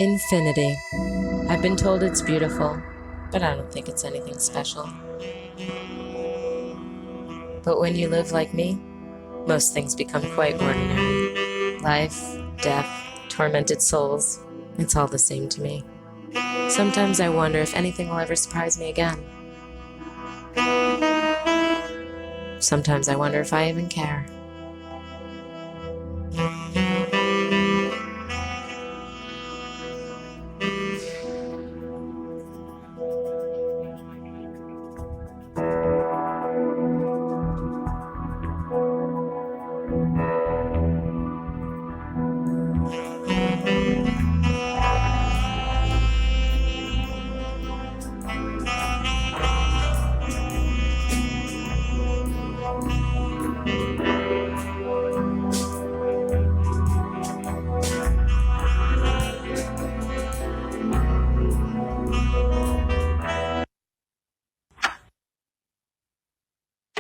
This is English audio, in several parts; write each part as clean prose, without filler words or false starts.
Infinity. I've been told it's beautiful, but I don't think it's anything special. But when you live like me, most things become quite ordinary. Life, death, tormented souls, it's all the same to me. Sometimes I wonder if anything will ever surprise me again. Sometimes I wonder if I even care.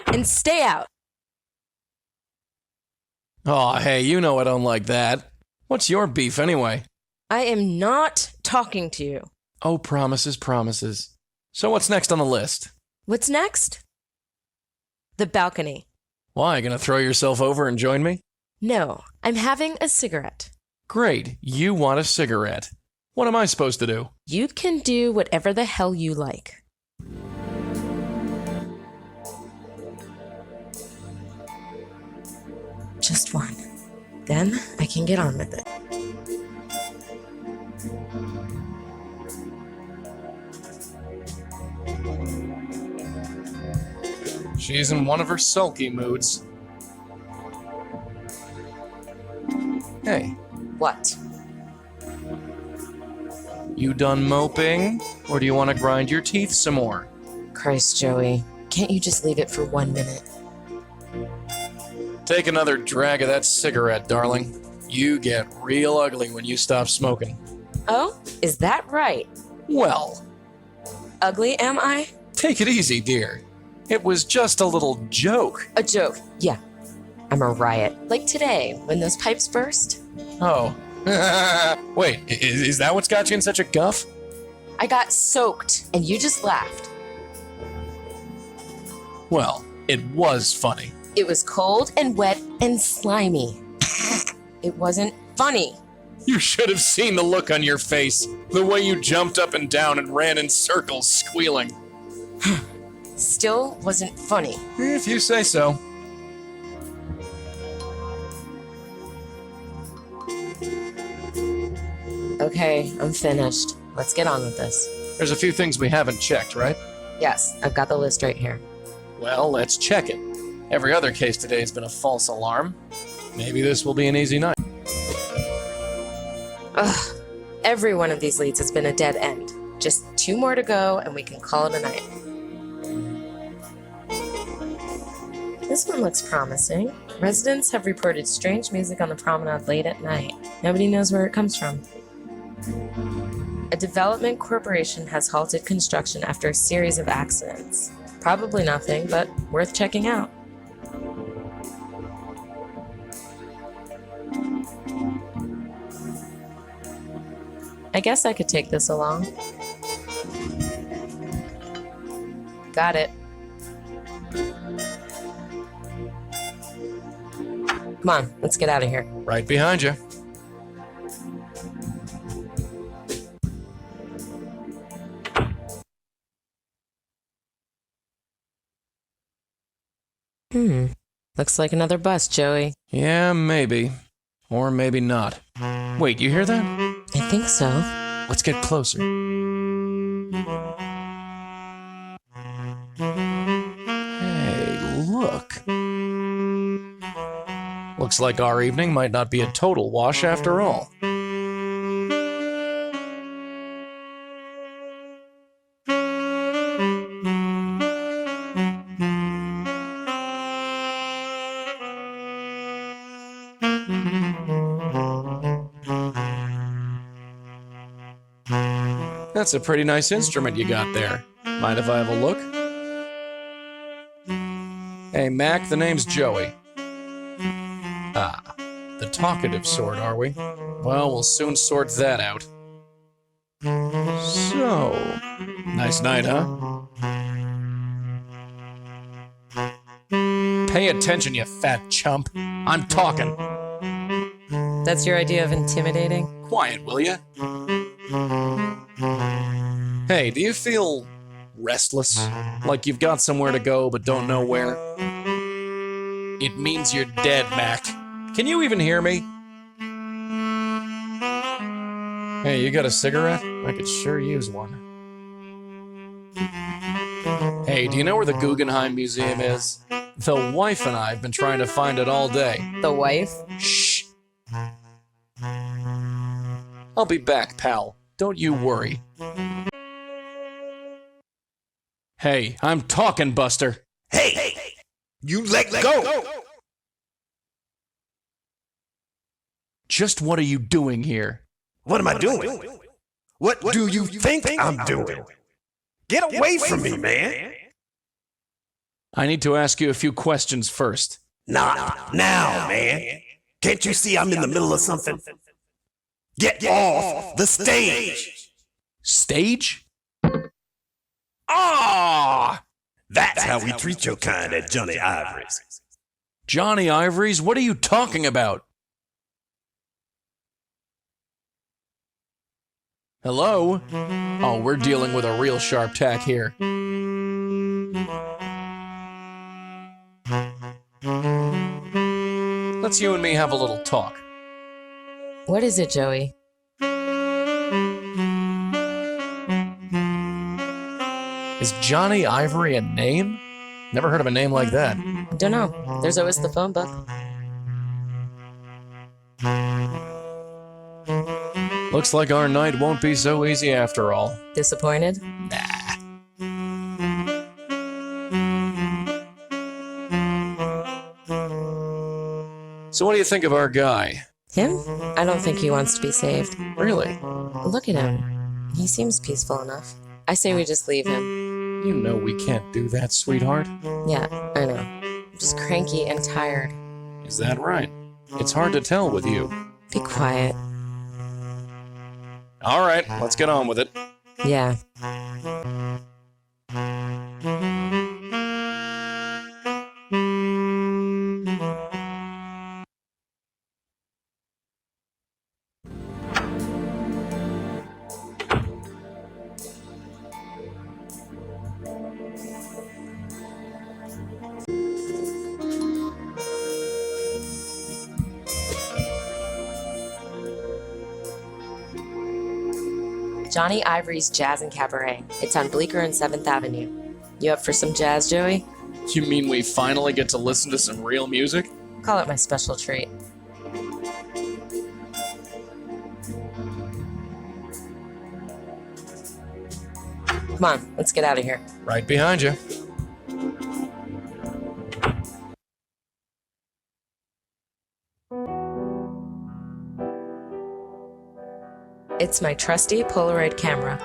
And stay out. Aw, hey, you know I don't like that. What's your beef anyway? I am not talking to you. Oh, promises, promises. So what's next on the list? What's next? The balcony. Why, gonna throw yourself over and join me? No, I'm having a cigarette. Great, you want a cigarette. What am I supposed to do? You can do whatever the hell you like. Just one. Then I can get on with it. She's in one of her sulky moods. Hey, What? you done moping? Or do you want to grind your teeth some more? Christ, Joey. Can't you just leave it for 1 minute? Take another drag of that cigarette, darling. You get real ugly when you stop smoking. Oh, is that right? Well, Ugly, am I? take it easy, dear. It was just a little joke. A joke. Yeah. I'm a riot. Like today, when those pipes burst. Oh. Wait, is that what's got you in such a guff? I got soaked, and you just laughed. Well, it was funny. It was cold and wet and slimy. It wasn't funny. You should have seen the look on your face. The way you jumped up and down and ran in circles, squealing. Still wasn't funny. If you say so. Okay, I'm finished. Let's get on with this. There's a few things we haven't checked, right? Yes, I've got the list right here. Well, let's check it. Every other case today has been a false alarm. Maybe this will be an easy night. Ugh. Every one of these leads has been a dead end. Just 2 more to go, and we can call it a night. This one looks promising. Residents have reported strange music on the promenade late at night. Nobody knows where it comes from. A development corporation has halted construction after a series of accidents. Probably nothing, but worth checking out. I guess I could take this along. Got it. Come on, let's get out of here. Right behind you. Looks like another bus, Joey. Yeah, maybe. Or maybe not. Wait, you hear that? I think so. Let's get closer. Hey, look. Looks like our evening might not be a total wash after all. That's a pretty nice instrument you got there. Mind if I have a look? Hey, Mac, the name's Joey. Ah, the talkative sort, are we? Well, we'll soon sort that out. So, nice night, huh? Pay attention, you fat chump. I'm talking. That's your idea of intimidating? Quiet, will ya? Hey, do you feel restless? Like you've got somewhere to go but don't know where? It means you're dead, Mac. Can you even hear me? Hey, you got a cigarette? I could sure use one. Hey, do you know where the Guggenheim Museum is? The wife and I have been trying to find it all day. The wife? Shh. I'll be back, pal. Don't you worry. Hey, I'm talking, Buster. Hey! You let go! Just what are you doing here? What am I doing? What do you think I'm doing? Get away from me, man! I need to ask you a few questions first. Not now, man. Can't you see I'm in the middle of something? Get off the stage! Stage? Ah! That's how we treat your kind at Johnny Ivory's. Johnny Ivory's? What are you talking about? Hello? Oh, we're dealing with a real sharp tack here. Let's you and me have a little talk. What is it, Joey? Is Johnny Ivory a name? Never heard of a name like that. Don't know. There's always the phone book. Looks like our night won't be so easy after all. Disappointed? Nah. So what do you think of our guy? Him? I don't think he wants to be saved. Really? Look at him. He seems peaceful enough. I say we just leave him. You know we can't do that, sweetheart. Yeah, I know. I'm just cranky and tired. Is that right? It's hard to tell with you. Be quiet. All right, let's get on with it. Yeah. Johnny Ivory's Jazz and Cabaret. It's on Bleecker and 7th Avenue. You up for some jazz, Joey? You mean we finally get to listen to some real music? Call it my special treat. Come on, let's get out of here. Right behind you. It's my trusty Polaroid camera.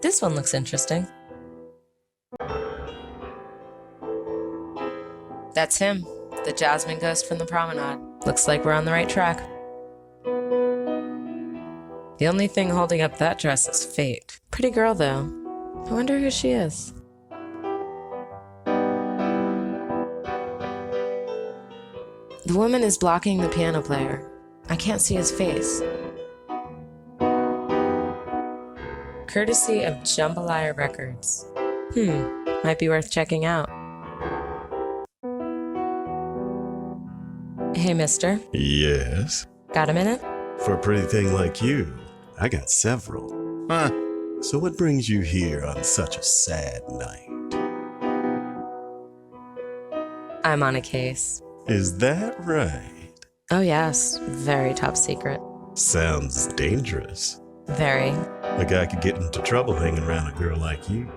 This one looks interesting. That's him, the Jasmine ghost from the promenade. Looks like we're on the right track. The only thing holding up that dress is fate. Pretty girl, though. I wonder who she is. The woman is blocking the piano player. I can't see his face. Courtesy of Jambalaya Records. Might be worth checking out. Hey, mister. Yes? Got a minute? For a pretty thing like you, I got several. Huh. So what brings you here on such a sad night? I'm on a case. Is that right? Oh yes, very top secret. Sounds dangerous. Very. Like I could get into trouble hanging around a girl like you.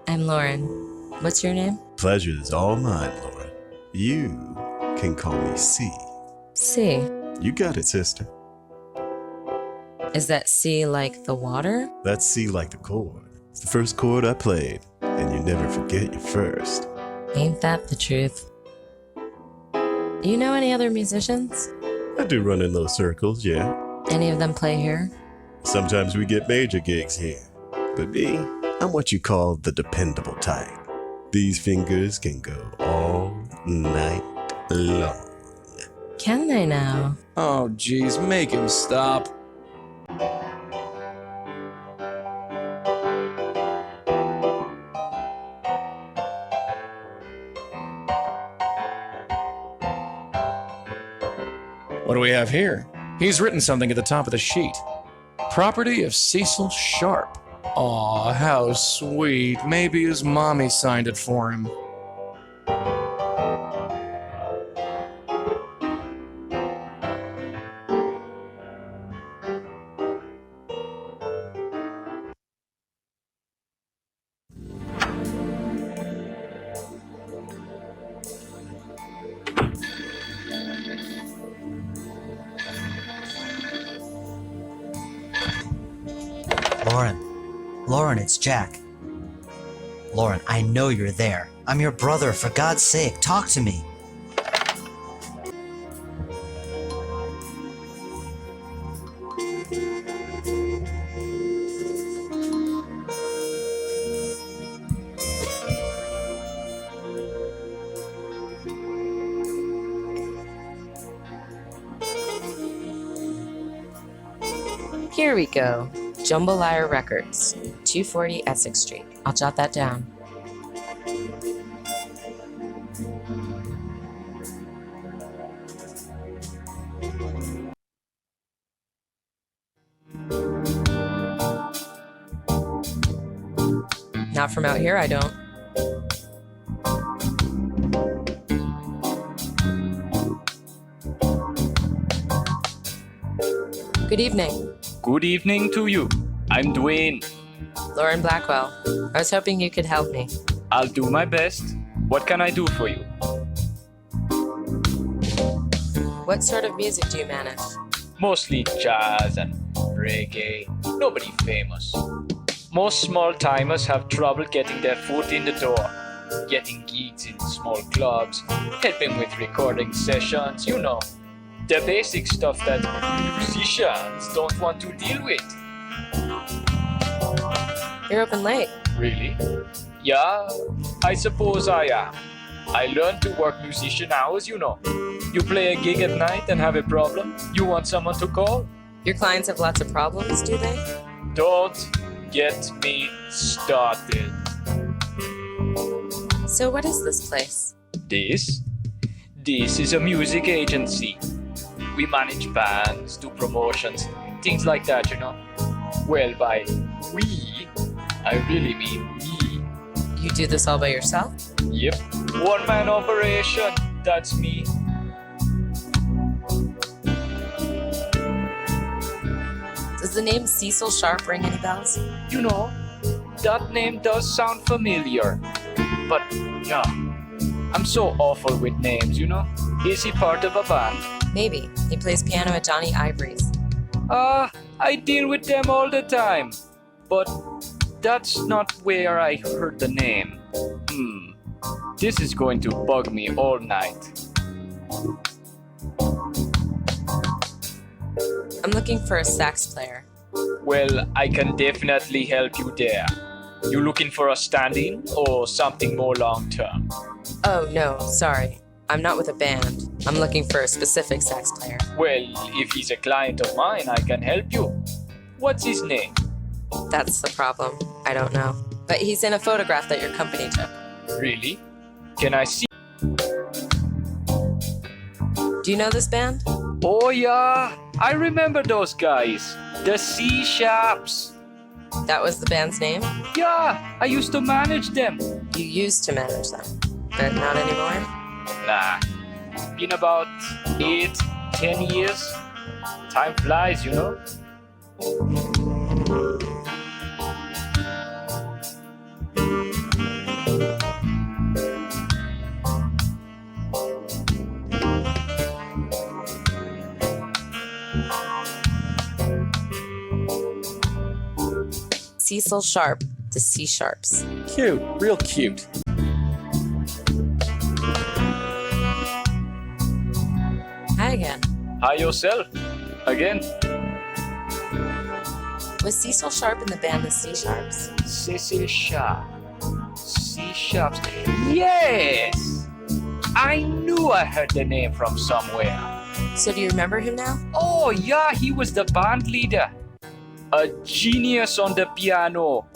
I'm Lauren. What's your name? Pleasure's all mine, Lauren. You can call me C. C. You got it, sister. Is that C like the water? That's C like the chord. It's the first chord I played, and you never forget your first. Ain't that the truth? You know any other musicians? I do run in those circles, yeah. Any of them play here? Sometimes we get major gigs here. But me, I'm what you call the dependable type. These fingers can go all night long. Can they now? Oh, geez, make him stop. What do we have here? He's written something at the top of the sheet. Property of Cecil Sharp. Aw, how sweet. Maybe his mommy signed it for him. Lauren, it's Jack. Lauren, I know you're there. I'm your brother, for God's sake, talk to me. Here we go. Jambalaya Records, 240 Essex Street. I'll jot that down. Not from out here, I don't. Good evening. Good evening to you. I'm Dwayne. Lauren Blackwell. I was hoping you could help me. I'll do my best. What can I do for you? What sort of music do you manage? Mostly jazz and reggae. Nobody famous. Most small-timers have trouble getting their foot in the door. Getting gigs in small clubs, helping with recording sessions, you know. The basic stuff that musicians don't want to deal with. You're open late. Really? Yeah, I suppose I am. I learned to work musician hours, you know. You play a gig at night and have a problem, you want someone to call? Your clients have lots of problems, do they? Don't get me started. So what is this place? This is a music agency. We manage bands, do promotions, things like that, you know. Well, by we, I really mean me. You do this all by yourself? Yep, one-man operation, that's me. Does the name Cecil Sharp ring any bells? You know, that name does sound familiar. But, yeah, I'm so awful with names, you know. Is he part of a band? Maybe. He plays piano at Johnny Ivory's. I deal with them all the time. But that's not where I heard the name. This is going to bug me all night. I'm looking for a sax player. Well, I can definitely help you there. You looking for a stand-in or something more long-term? Oh, no, sorry. I'm not with a band. I'm looking for a specific sax player. Well, if he's a client of mine, I can help you. What's his name? That's the problem. I don't know. But he's in a photograph that your company took. Really? Can I see? Do you know this band? Oh yeah, I remember those guys. The C Sharps. That was the band's name? Yeah, I used to manage them. You used to manage them, but not anymore? Nah, been about 8-10 years. Time flies, you know. Cecil Sharp, the C Sharps. Cute, real cute. Hi yourself. Again. Was Cecil Sharp in the band the C Sharps? Cecil Sharp. C Sharps. Yes! I knew I heard the name from somewhere. So do you remember him now? Oh, yeah, he was the band leader. A genius on the piano.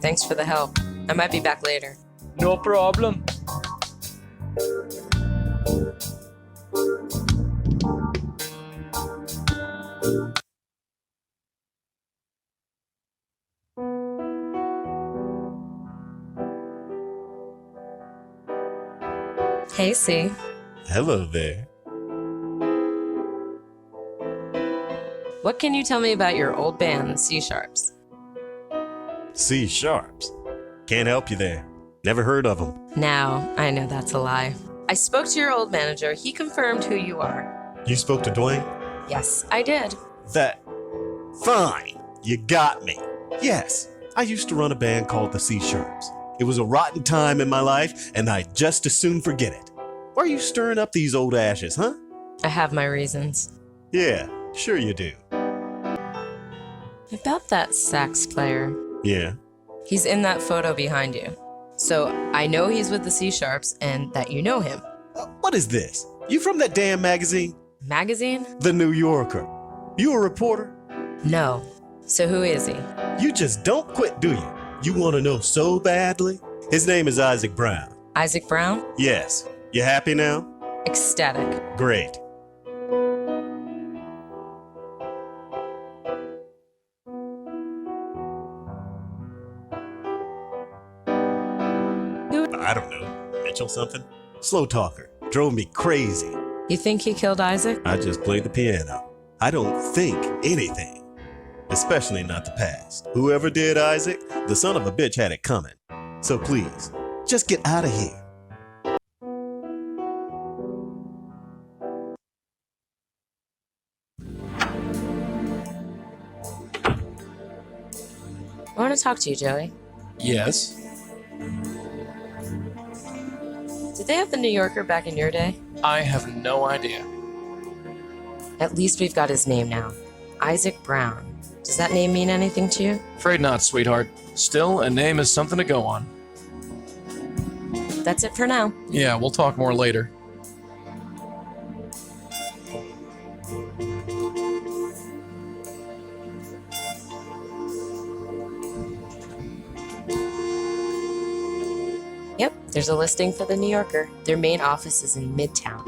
Thanks for the help. I might be back later. No problem. Hey, C. Hello there. What can you tell me about your old band, the C Sharps? C Sharps. Can't help you there. Never heard of them. Now, I know that's a lie. I spoke to your old manager. He confirmed who you are. You spoke to Dwayne? Yes, I did. That. Fine. You got me. Yes, I used to run a band called the C Sharps. It was a rotten time in my life, and I'd just as soon forget it. Why are you stirring up these old ashes, huh? I have my reasons. Yeah, sure you do. About that sax player. Yeah. He's in that photo behind you. So I know he's with the C Sharps and that you know him. What is this? You from that damn magazine? Magazine? The New Yorker. You a reporter? No. So who is he? You just don't quit, do you? You want to know so badly? His name is Isaac Brown. Isaac Brown? Yes. You happy now? Ecstatic. Great. I don't know. Mitchell something? Slow talker. Drove me crazy. You think he killed Isaac? I just played the piano. I don't think anything. Especially not the past. Whoever did Isaac, the son of a bitch had it coming. So please, just get out of here. I want to talk to you, Joey. Yes. Did they have the New Yorker back in your day? I have no idea. At least we've got his name now. Isaac Brown. Does that name mean anything to you? Afraid not, sweetheart. Still, a name is something to go on. That's it for now. Yeah, we'll talk more later. Yep, there's a listing for the New Yorker. Their main office is in Midtown.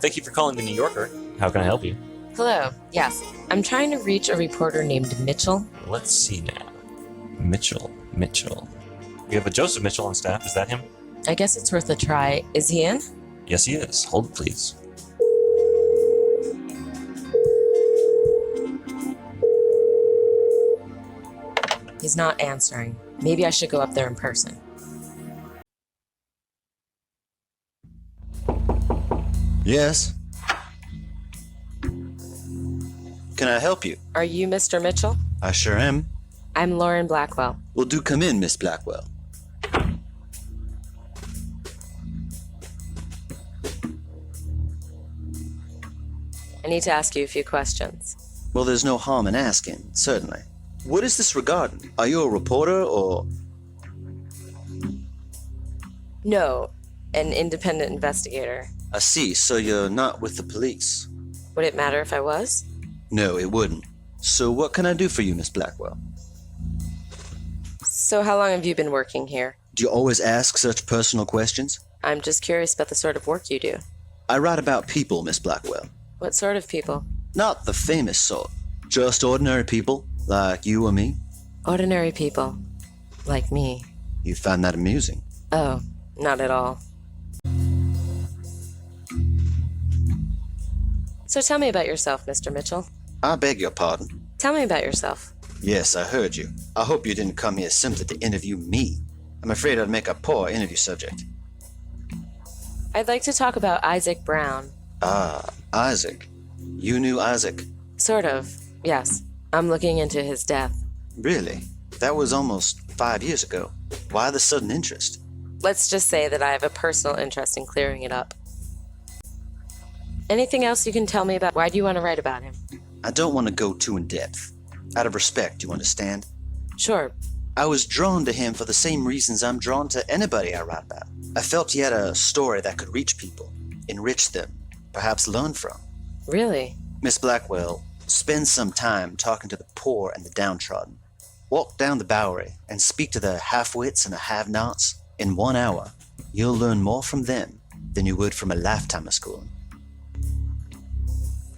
Thank you for calling the New Yorker. How can I help you? Hello. Yes, I'm trying to reach a reporter named Mitchell. Let's see now. Mitchell. We have a Joseph Mitchell on staff. Is that him? I guess it's worth a try. Is he in? Yes, he is. Hold it, please. He's not answering. Maybe I should go up there in person. Yes. Can I help you? Are you Mr. Mitchell? I sure am. I'm Lauren Blackwell. Well, do come in, Miss Blackwell. I need to ask you a few questions. Well, there's no harm in asking, certainly. What is this regarding? Are you a reporter or... No, an independent investigator. I see, so you're not with the police. Would it matter if I was? No, it wouldn't. So what can I do for you, Miss Blackwell? So how long have you been working here? Do you always ask such personal questions? I'm just curious about the sort of work you do. I write about people, Miss Blackwell. What sort of people? Not the famous sort. Just ordinary people, like you or me. Ordinary people. Like me. You find that amusing? Oh, not at all. So tell me about yourself, Mr. Mitchell. I beg your pardon. Tell me about yourself. Yes, I heard you. I hope you didn't come here simply to interview me. I'm afraid I'd make a poor interview subject. I'd like to talk about Isaac Brown. Ah, Isaac. You knew Isaac? Sort of, yes. I'm looking into his death. Really? That was almost 5 years ago. Why the sudden interest? Let's just say that I have a personal interest in clearing it up. Anything else you can tell me about why do you want to write about him? I don't want to go too in depth. Out of respect, you understand? Sure. I was drawn to him for the same reasons I'm drawn to anybody I write about. I felt he had a story that could reach people, enrich them, perhaps learn from. Really? Miss Blackwell, spend some time talking to the poor and the downtrodden. Walk down the Bowery and speak to the half-wits and the have-nots. In 1 hour, you'll learn more from them than you would from a lifetime of schooling.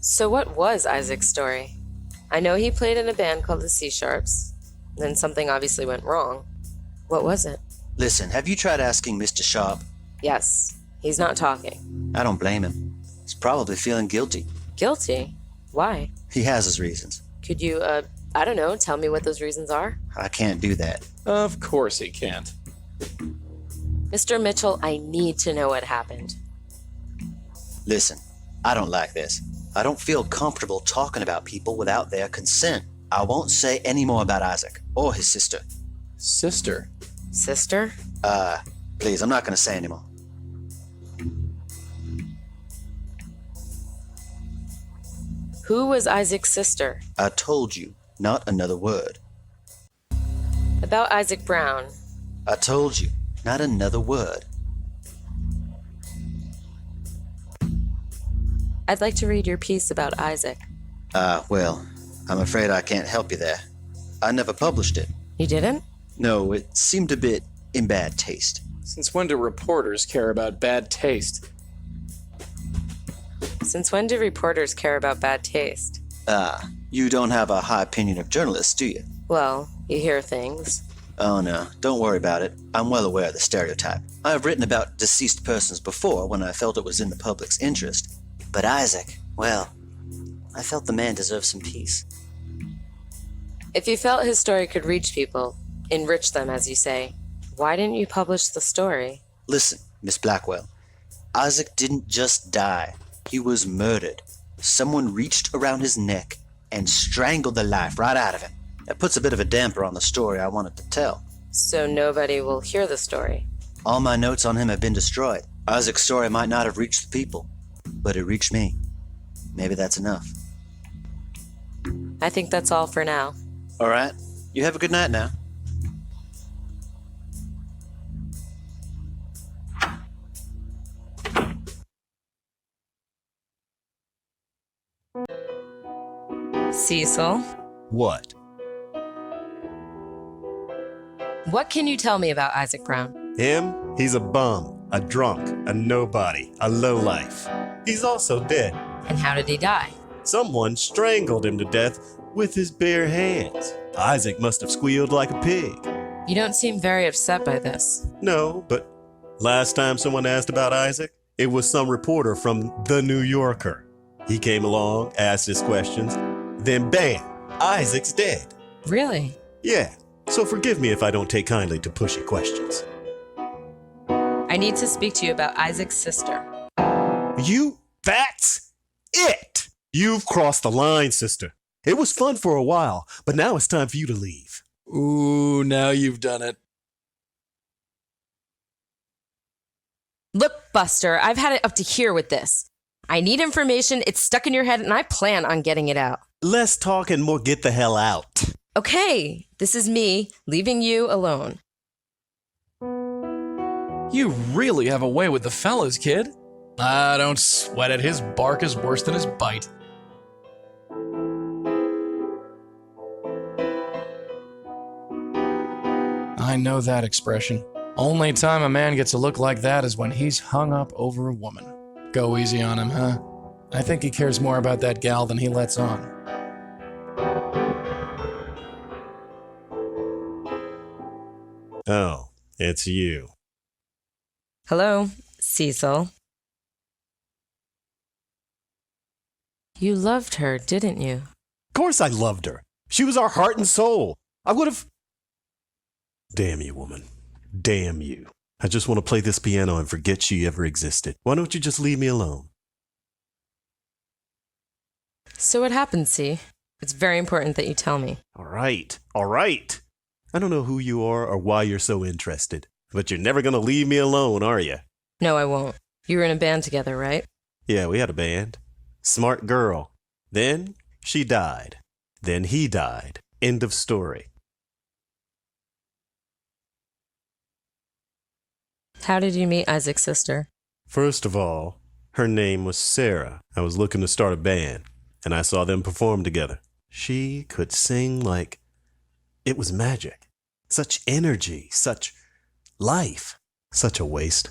So what was Isaac's story? I know he played in a band called the C Sharps. Then something obviously went wrong. What was it? Listen, have you tried asking Mr. Sharp? Yes. He's not talking. I don't blame him. He's probably feeling guilty. Guilty? Why? He has his reasons. Could you, I don't know, tell me what those reasons are? I can't do that. Of course he can't. Mr. Mitchell, I need to know what happened. Listen, I don't like this. I don't feel comfortable talking about people without their consent. I won't say any more about Isaac or his sister. Sister? Sister? Please, I'm not going to say anymore. Who was Isaac's sister? I told you, not another word. About Isaac Brown. I told you, not another word. I'd like to read your piece about Isaac. Well, I'm afraid I can't help you there. I never published it. You didn't? No, it seemed a bit in bad taste. Since when do reporters care about bad taste? Since when do reporters care about bad taste? You don't have a high opinion of journalists, do you? Well, you hear things. Oh no, don't worry about it. I'm well aware of the stereotype. I have written about deceased persons before when I felt it was in the public's interest. But Isaac, well, I felt the man deserved some peace. If you felt his story could reach people, enrich them, as you say, why didn't you publish the story? Listen, Miss Blackwell, Isaac didn't just die. He was murdered. Someone reached around his neck and strangled the life right out of him. That puts a bit of a damper on the story I wanted to tell. So nobody will hear the story. All my notes on him have been destroyed. Isaac's story might not have reached the people, but it reached me. Maybe that's enough. I think that's all for now. All right. You have a good night now. Cecil, What? what can you tell me about Isaac Brown? Him? He's a bum, a drunk, a nobody, a lowlife. He's also dead. And how did he die? Someone strangled him to death with his bare hands. Isaac must have squealed like a pig. You don't seem very upset by this. No, but last time someone asked about Isaac, it was some reporter from The New Yorker. He came along, asked his questions, then bam, Isaac's dead. Really? Yeah, so forgive me if I don't take kindly to pushy questions. I need to speak to you about Isaac's sister. That's it! You've crossed the line, sister. It was fun for a while, but now it's time for you to leave. Ooh, now you've done it. Look, Buster, I've had it up to here with this. I need information, it's stuck in your head, and I plan on getting it out. Less talk and more get the hell out. Okay, this is me leaving you alone. You really have a way with the fellas, kid. Ah, don't sweat it. His bark is worse than his bite. I know that expression. Only time a man gets a look like that is when he's hung up over a woman. Go easy on him, huh? I think he cares more about that gal than he lets on. Oh, it's you. Hello, Cecil. You loved her, didn't you? Of course I loved her. She was our heart and soul. I would have... Damn you, woman. Damn you. I just want to play this piano and forget she ever existed. Why don't you just leave me alone? So what happened, C? It's very important that you tell me. All right. I don't know who you are or why you're so interested, but you're never going to leave me alone, are you? No, I won't. You were in a band together, right? Yeah, we had a band. Smart girl. Then she died. Then he died. End of story. How did you meet Isaac's sister? First of all, her name was Sarah. I was looking to start a band, and I saw them perform together. She could sing like it was magic. Such energy, such life, such a waste.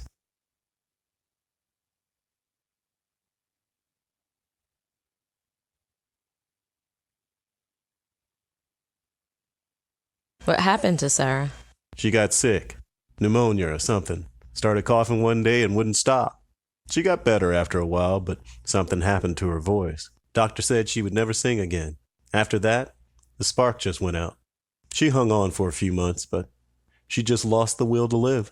What happened to Sarah? She got sick, pneumonia or something. Started coughing one day and wouldn't stop. She got better after a while, but something happened to her voice. Doctor said she would never sing again. After that, the spark just went out. She hung on for a few months, but she just lost the will to live.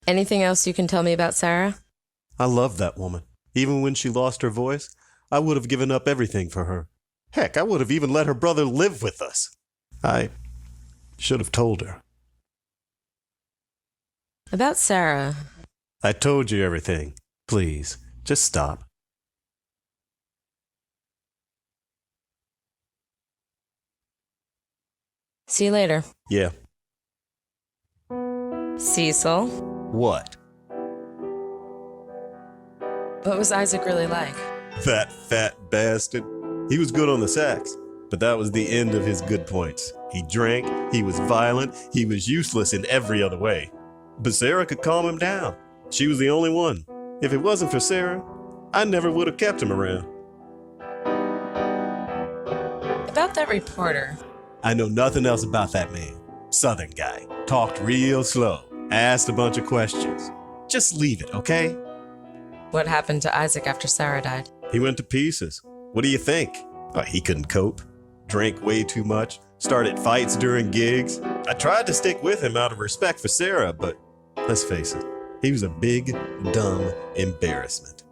Anything else you can tell me about Sarah? I loved that woman. Even when she lost her voice, I would have given up everything for her. Heck, I would have even let her brother live with us. I should have told her. About Sarah. I told you everything. Please, just stop. See you later. Yeah. Cecil, What? what was Isaac really like? That fat bastard. He was good on the sax, but that was the end of his good points. He drank, he was violent, he was useless in every other way. But Sarah could calm him down. She was the only one. If it wasn't for Sarah, I never would have kept him around. About that reporter. I know nothing else about that man. Southern guy. Talked real slow. Asked a bunch of questions. Just leave it, okay? What happened to Isaac after Sarah died? He went to pieces. What do you think? He couldn't cope. Drank way too much. Started fights during gigs. I tried to stick with him out of respect for Sarah, but let's face it, he was a big, dumb embarrassment.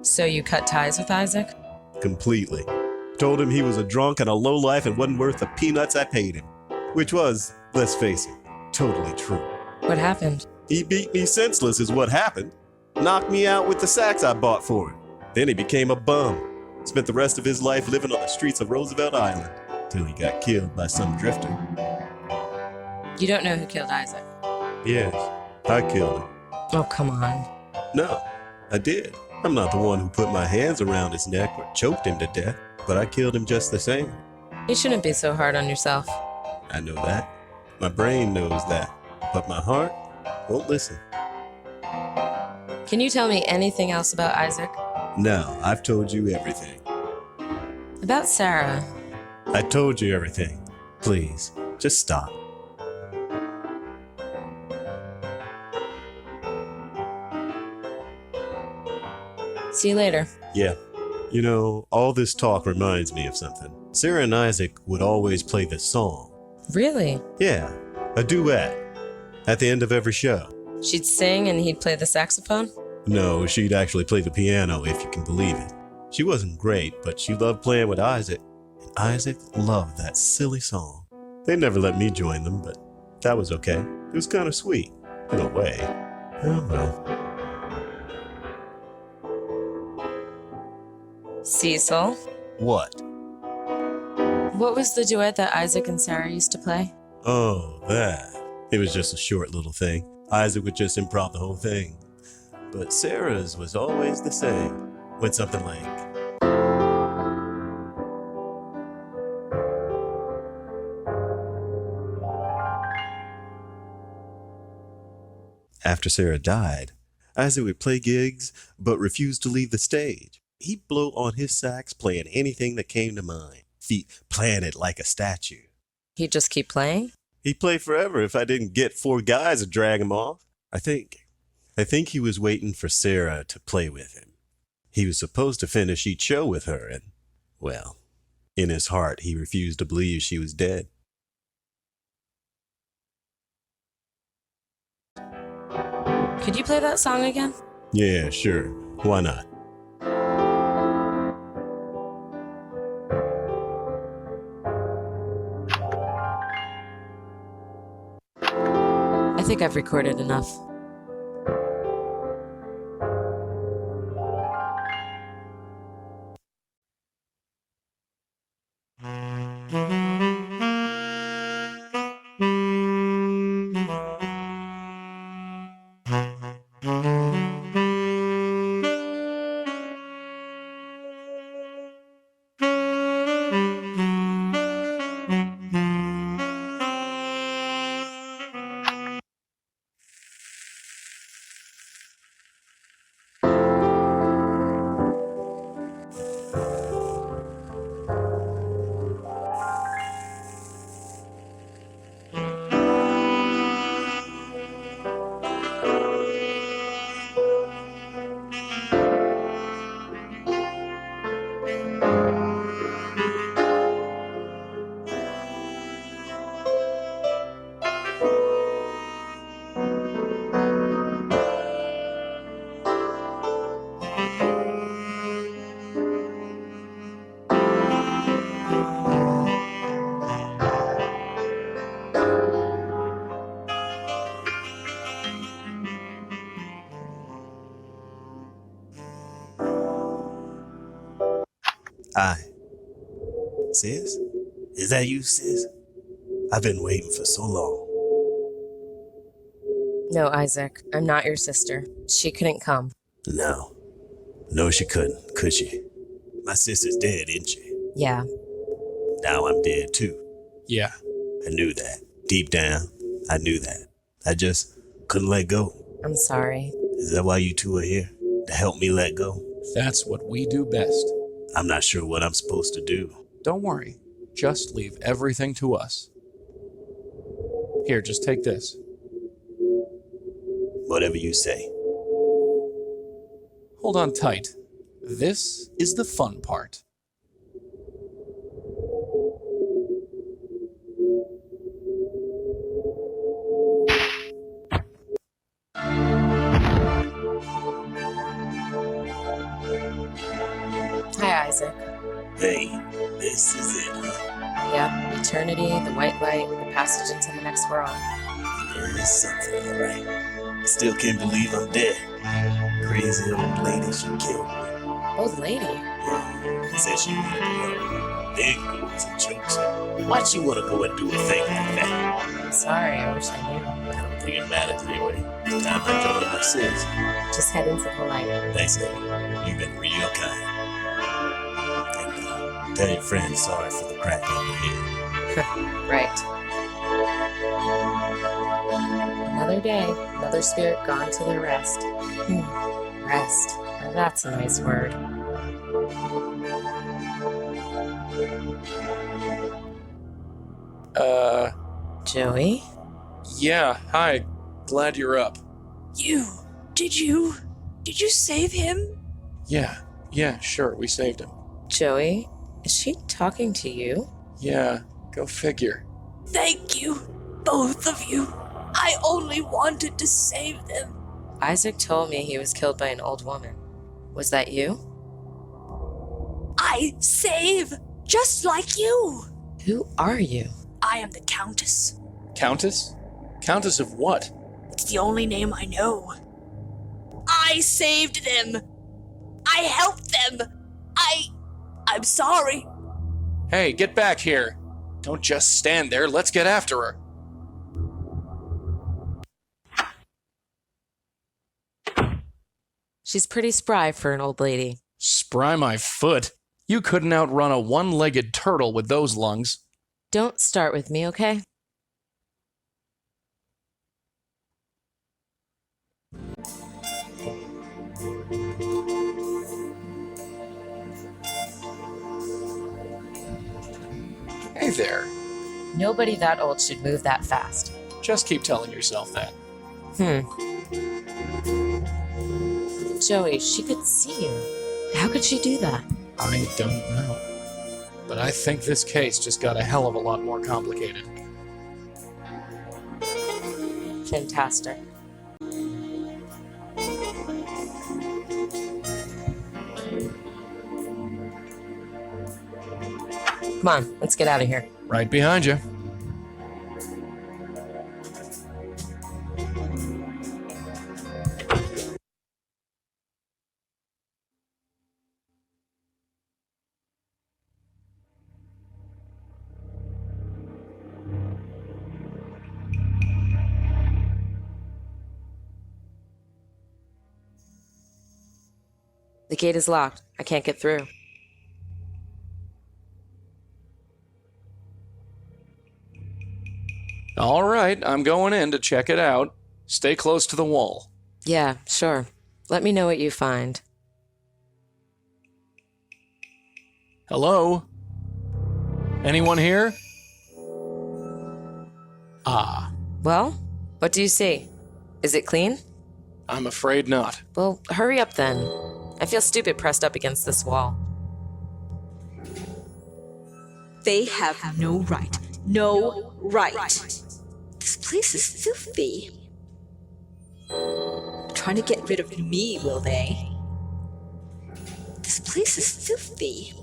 So you cut ties with Isaac? Completely. Told him he was a drunk and a lowlife and wasn't worth the peanuts I paid him. Which was, let's face it, totally true. What happened? He beat me senseless is what happened. Knocked me out with the sax I bought for him. Then he became a bum. Spent the rest of his life living on the streets of Roosevelt Island till he got killed by some drifter. You don't know who killed Isaac? Yes, I killed him. Oh, come on. No, I did. I'm not the one who put my hands around his neck or choked him to death, but I killed him just the same. You shouldn't be so hard on yourself. I know that. My brain knows that, but my heart won't listen. Can you tell me anything else about Isaac? No, I've told you everything. About Sarah. I told you everything. Please, just stop. See you later. Yeah. You know, all this talk reminds me of something. Sarah and Isaac would always play this song. Really? Yeah, a duet. At the end of every show. She'd sing and he'd play the saxophone? No, she'd actually play the piano, if you can believe it. She wasn't great, but she loved playing with Isaac. And Isaac loved that silly song. They never let me join them, but that was okay. It was kind of sweet, in a way. Oh well. Cecil, What? what was the duet that Isaac and Sarah used to play? Oh, that. It was just a short little thing. Isaac would just improv the whole thing. But Sarah's was always the same. Went something like... After Sarah died, Isaac would play gigs, but refused to leave the stage. He'd blow on his sax, playing anything that came to mind. Feet planted like a statue. He'd just keep playing? He'd play forever if I didn't get 4 guys to drag him off. I think he was waiting for Sarah to play with him. He was supposed to finish each show with her, and, well, in his heart, he refused to believe she was dead. Could you play that song again? Yeah, sure. Why not? I think I've recorded enough. Hi. Sis? Is that you, sis? I've been waiting for so long. No, Isaac, I'm not your sister. She couldn't come. No. No, she couldn't, could she? My sister's dead, isn't she? Yeah. Now I'm dead, too. Yeah. I knew that. Deep down, I knew that. I just couldn't let go. I'm sorry. Is that why you two are here? To help me let go? That's what we do best. I'm not sure what I'm supposed to do. Don't worry. Just leave everything to us. Here, just take this. Whatever you say. Hold on tight. This is the fun part. Hi, Isaac. Hey, this is it, huh? Yep, eternity, the white light, the passage into the next world. There is something, alright. I still can't believe I'm dead. Crazy old lady, she killed me. Old lady? Yeah, said she wanted to run. Then goes and chokes her. Why'd she want to go and do a thing like that? I'm sorry, I wish I knew. I don't think it matters anyway. It's time I joined my sis. Just head into the light. Thanks, Eddie. You've been real kind. And tell your friends sorry for the crack on the head. Right. Another day, another spirit gone to their rest. Rest. Now that's a nice word. Joey? Yeah, hi. Glad you're up. Did you save him? Yeah, sure, we saved him. Joey? Is she talking to you? Yeah, go figure. Thank you, both of you. I only wanted to save them. Isaac told me he was killed by an old woman. Was that you? I save, just like you. Who are you? I am the Countess. Countess? Countess of what? It's the only name I know. I saved them. I helped them. I'm sorry. Hey, get back here. Don't just stand there, let's get after her. She's pretty spry for an old lady. Spry my foot. You couldn't outrun a one-legged turtle with those lungs. Don't start with me, okay? Hey there. Nobody that old should move that fast. Just keep telling yourself that. Joey, she could see you. How could she do that? I don't know. But I think this case just got a hell of a lot more complicated. Come on, let's get out of here. Right behind you. The gate is locked. I can't get through. All right, I'm going in to check it out. Stay close to the wall. Yeah, sure. Let me know what you find. Hello? Anyone here? Ah, Well, what do you see? Is it clean? I'm afraid not. Well, hurry up then. I feel stupid pressed up against this wall. They have no right. No right. This place is filthy. Trying to get rid of me, will they? This place is filthy.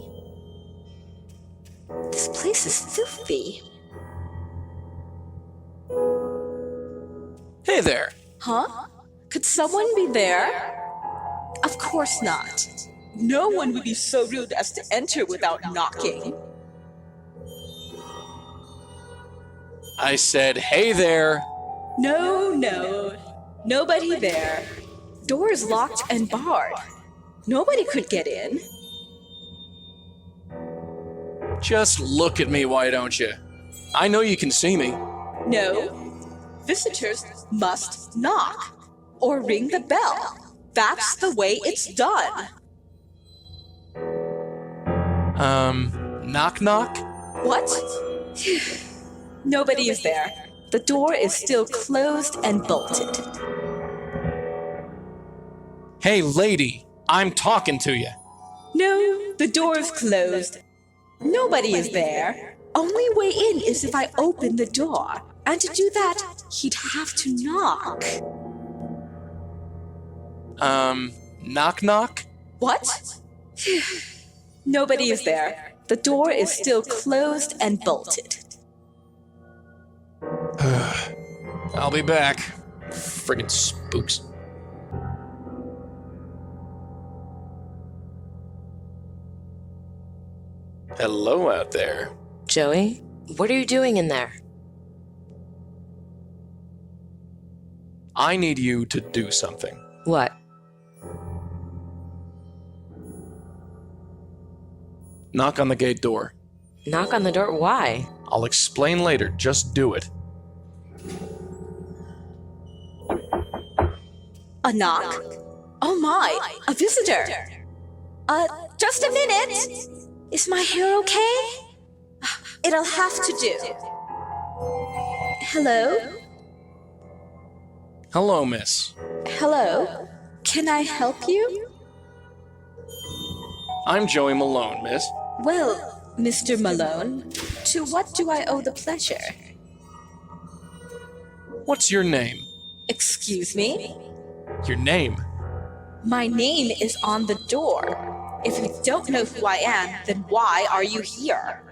This place is filthy. Hey there. Huh? Could someone be there? Of course not. No one would be so rude as to enter without knocking. I said, hey there. No. Nobody there. Doors locked and barred. Nobody could get in. Just look at me, why don't you? I know you can see me. No. Visitors must knock or ring the bell. That's the way it's done. Knock knock? What? Nobody is there. The door is still closed and bolted. Hey, lady, I'm talking to you. No, the door is closed. Nobody is there. Only way in is if I open the door. And to do that, he'd have to knock. Knock knock? What? Nobody is there. The door is still closed and bolted. I'll be back. Friggin' spooks. Hello out there. Joey, what are you doing in there? I need you to do something. What? Knock on the gate door. Knock on the door? Why? I'll explain later. Just do it. A knock? Oh my, a visitor. Just a minute. Is my hair okay? It'll have to do. Hello? Hello, miss. Hello? Can I help you? I'm Joey Malone, miss. Well, Mr. Malone, to what do I owe the pleasure? What's your name? Excuse me? Your name? My name is on the door. If you don't know who I am, then why are you here?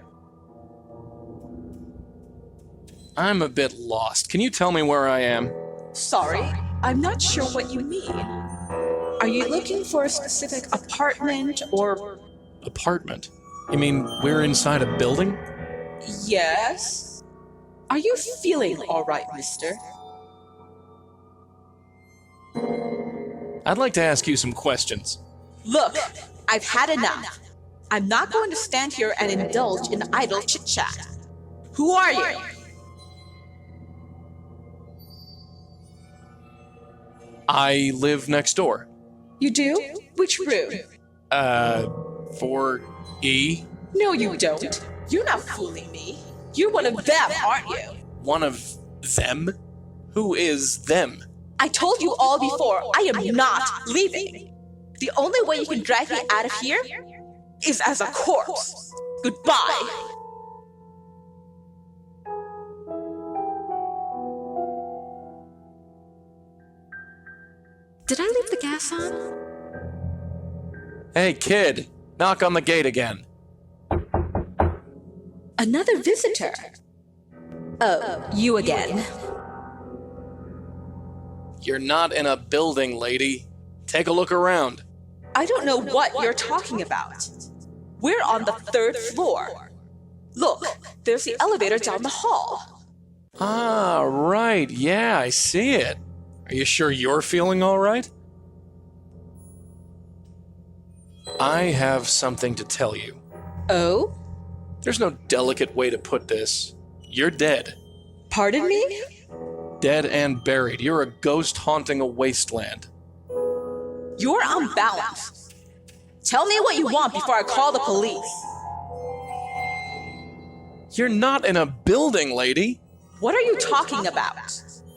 I'm a bit lost. Can you tell me where I am? Sorry, I'm not sure what you mean. Are you looking for a specific apartment or... Apartment? You mean we're inside a building? Yes? Are you feeling all right, mister? I'd like to ask you some questions. Look, I've had enough. I'm not going to stand here and indulge in idle chit-chat. Who are you? I live next door. You do? Which room? 4E? No, you don't. You're not fooling me. You're one of them, aren't you? One of them? Who is them? I told you all before, I am not leaving. The only way you can drag me out of here is as a corpse. Goodbye. Did I leave the gas on? Hey, kid, knock on the gate again. Another visitor. Oh, you again. You're not in a building, lady. Take a look around. I don't know what you're talking about. We're on the 3rd floor. Look, there's the elevator down the hall. Ah, right. Yeah, I see it. Are you sure you're feeling all right? I have something to tell you. Oh? There's no delicate way to put this. You're dead. Pardon me? Dead and buried. You're a ghost haunting a wasteland. You're unbalanced. Tell me what you want before I call the police. You're not in a building, lady. What are you talking about?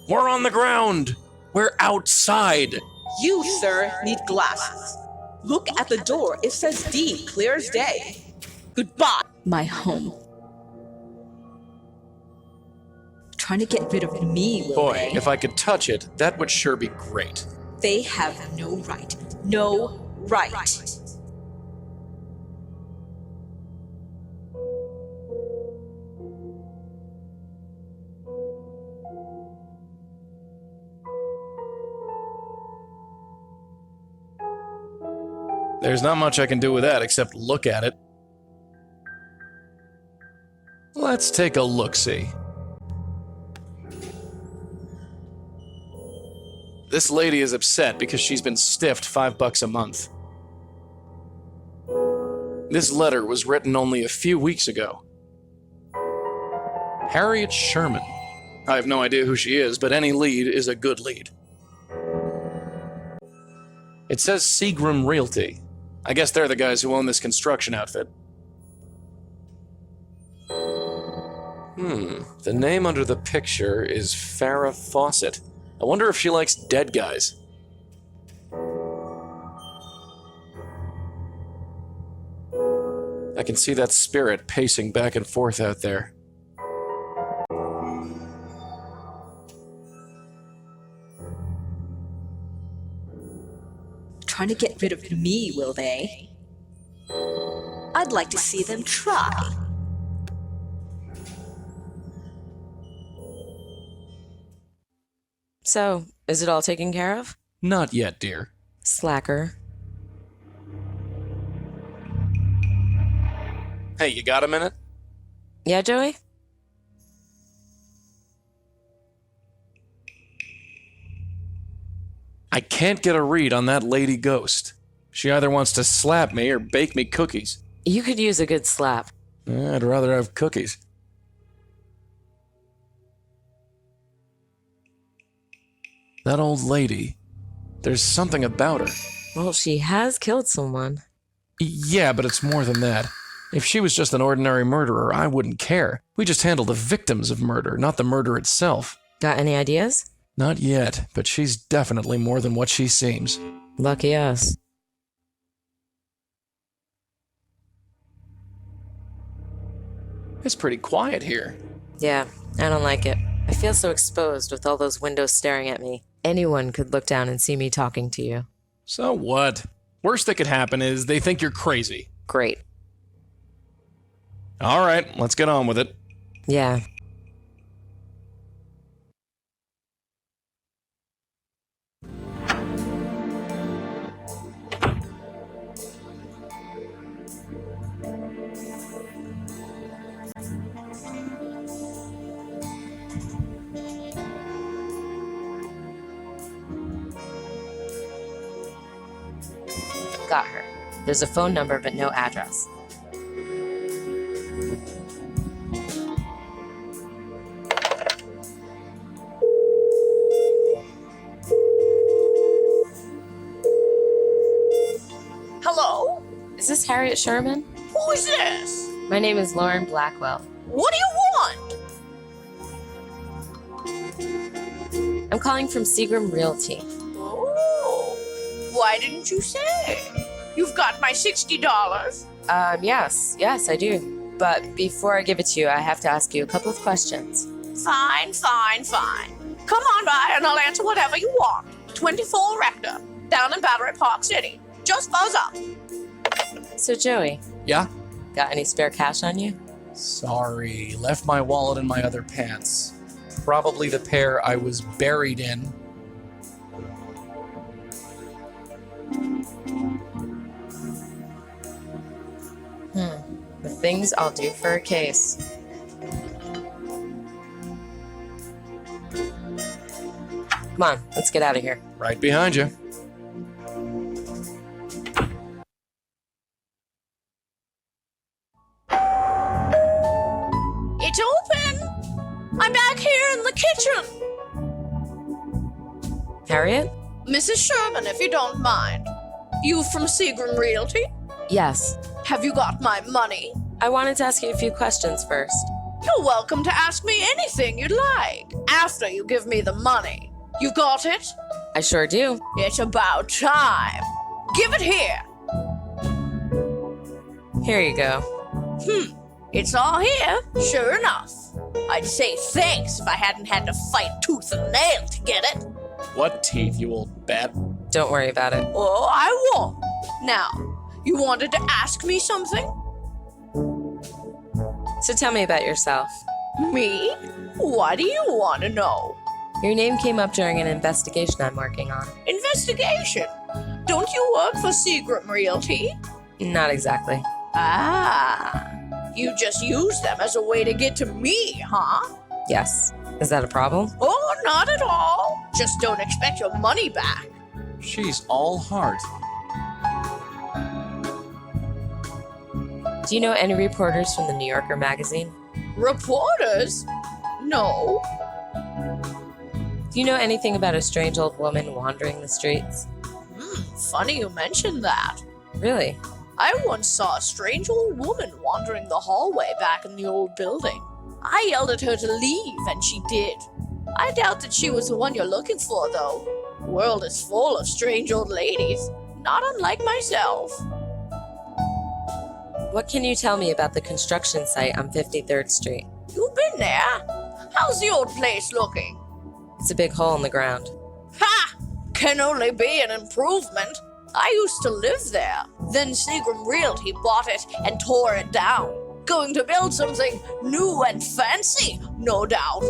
We're on the ground. We're outside. You, sir, need glasses. Look at the door. It says D, clear as day. Goodbye. My home. Trying to get rid of me, will Boy, they? if I could touch it, that would sure be great. They have no right. No right. There's not much I can do with that except look at it. Let's take a look-see. This lady is upset because she's been stiffed $5 a month. This letter was written only a few weeks ago. Harriet Sherman. I have no idea who she is, but any lead is a good lead. It says Seagram Realty. I guess they're the guys who own this construction outfit. The name under the picture is Farrah Fawcett. I wonder if she likes dead guys. I can see that spirit pacing back and forth out there. Trying to get rid of me, will they? I'd like to see them try. So, is it all taken care of? Not yet, dear. Slacker. Hey, you got a minute? Yeah, Joey? I can't get a read on that lady ghost. She either wants to slap me or bake me cookies. You could use a good slap. I'd rather have cookies. That old lady. There's something about her. Well, she has killed someone. Yeah, but it's more than that. If she was just an ordinary murderer, I wouldn't care. We just handle the victims of murder, not the murder itself. Got any ideas? Not yet, but she's definitely more than what she seems. Lucky us. It's pretty quiet here. Yeah, I don't like it. I feel so exposed with all those windows staring at me. Anyone could look down and see me talking to you. So what? Worst that could happen is they think you're crazy. Great. All right, let's get on with it. Yeah. Got her. There's a phone number, but no address. Hello? Is this Harriet Sherman? Who is this? My name is Lauren Blackwell. What do you want? I'm calling from Seagram Realty. Oh, why didn't you say? You've got my $60. Yes, I do. But before I give it to you, I have to ask you a couple of questions. Fine. Come on by and I'll answer whatever you want. 24 Rector, down in Battery Park City. Just buzz up. So, Joey, Yeah? got any spare cash on you? Sorry, left my wallet in my other pants. Probably the pair I was buried in. The things I'll do for a case. Come on, let's get out of here. Right behind you. It's open! I'm back here in the kitchen! Harriet? Mrs. Sherman, if you don't mind. You from Seagram Realty? Yes. Have you got my money? I wanted to ask you a few questions first. You're welcome to ask me anything you'd like, after you give me the money. You got it? I sure do. It's about time. Give it here. Here you go. It's all here, sure enough. I'd say thanks if I hadn't had to fight tooth and nail to get it. What teeth, you old bat? Don't worry about it. Oh, I won't. Now, you wanted to ask me something? So tell me about yourself. Me? What do you want to know? Your name came up during an investigation I'm working on. Investigation? Don't you work for Seagram Realty? Not exactly. Ah, you just use them as a way to get to me, huh? Yes. Is that a problem? Oh, not at all. Just don't expect your money back. She's all heart. Do you know any reporters from the New Yorker magazine? Reporters? No. Do you know anything about a strange old woman wandering the streets? Funny you mentioned that. Really? I once saw a strange old woman wandering the hallway back in the old building. I yelled at her to leave, and she did. I doubt that she was the one you're looking for, though. The world is full of strange old ladies, not unlike myself. What can you tell me about the construction site on 53rd Street? You've been there? How's the old place looking? It's a big hole in the ground. Ha! Can only be an improvement. I used to live there. Then Seagram Realty bought it and tore it down. Going to build something new and fancy, no doubt.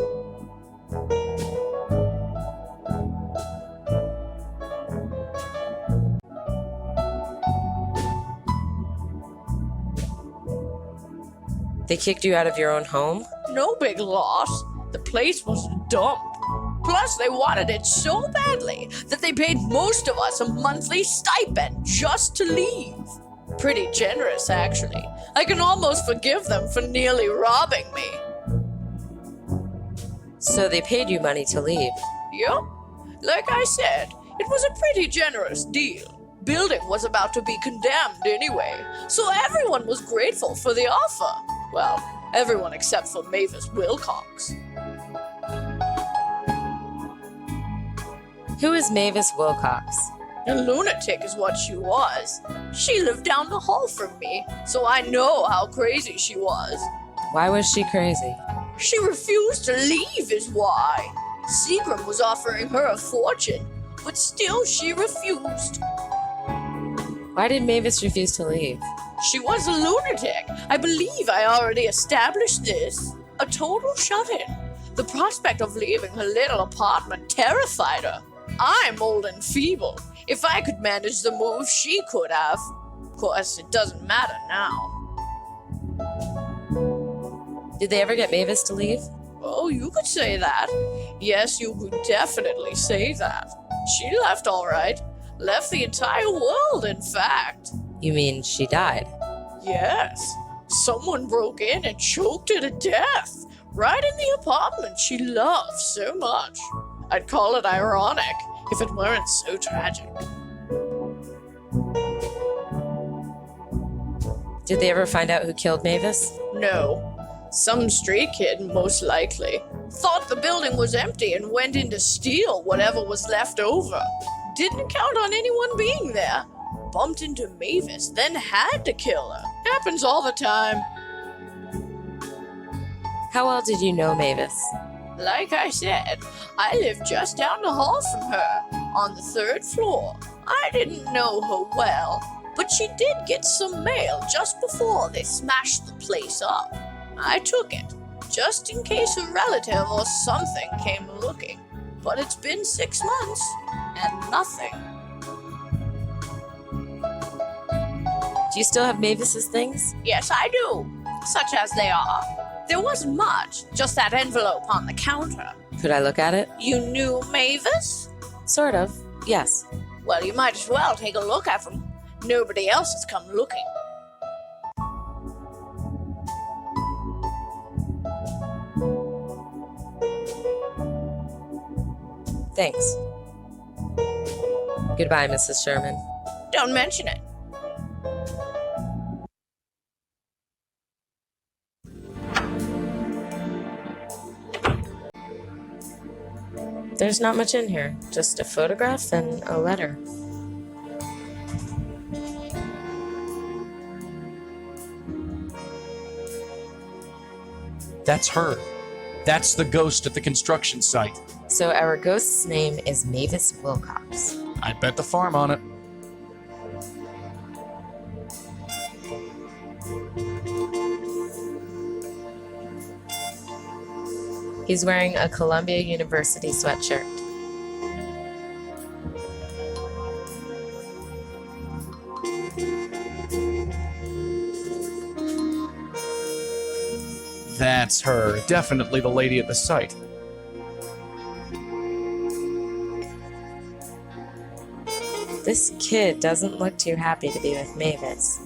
They kicked you out of your own home? No big loss. The place was a dump. Plus, they wanted it so badly that they paid most of us a monthly stipend just to leave. Pretty generous, actually. I can almost forgive them for nearly robbing me. So they paid you money to leave? Yep. Like I said, it was a pretty generous deal. Building was about to be condemned anyway, so everyone was grateful for the offer. Well, everyone except for Mavis Wilcox. Who is Mavis Wilcox? A lunatic is what she was. She lived down the hall from me, so I know how crazy she was. Why was she crazy? She refused to leave is why. Seagram was offering her a fortune, but still she refused. Why did Mavis refuse to leave? She was a lunatic. I believe I already established this. A total shut-in. The prospect of leaving her little apartment terrified her. I'm old and feeble. If I could manage the move, she could have. Of course, it doesn't matter now. Did they ever get Mavis to leave? Oh, you could say that. Yes, you could definitely say that. She left all right. Left the entire world, in fact. You mean she died? Yes. Someone broke in and choked her to death. Right in the apartment she loved so much. I'd call it ironic if it weren't so tragic. Did they ever find out who killed Mavis? No. Some stray kid, most likely. Thought the building was empty and went in to steal whatever was left over. Didn't count on anyone being there. Bumped into Mavis, then had to kill her. Happens all the time. How well did you know Mavis? Like I said, I lived just down the hall from her, on the 3rd floor. I didn't know her well, but she did get some mail just before they smashed the place up. I took it, just in case a relative or something came looking. But it's been 6 months, and nothing. Do you still have Mavis's things? Yes, I do. Such as they are. There wasn't much, just that envelope on the counter. Could I look at it? You knew Mavis? Sort of, yes. Well, you might as well take a look at them. Nobody else has come looking. Thanks. Goodbye, Mrs. Sherman. Don't mention it. There's not much in here, just a photograph and a letter. That's her. That's the ghost at the construction site. So our ghost's name is Mavis Wilcox. I'd bet the farm on it. He's wearing a Columbia University sweatshirt. That's her. Definitely the lady at the site. This kid doesn't look too happy to be with Mavis.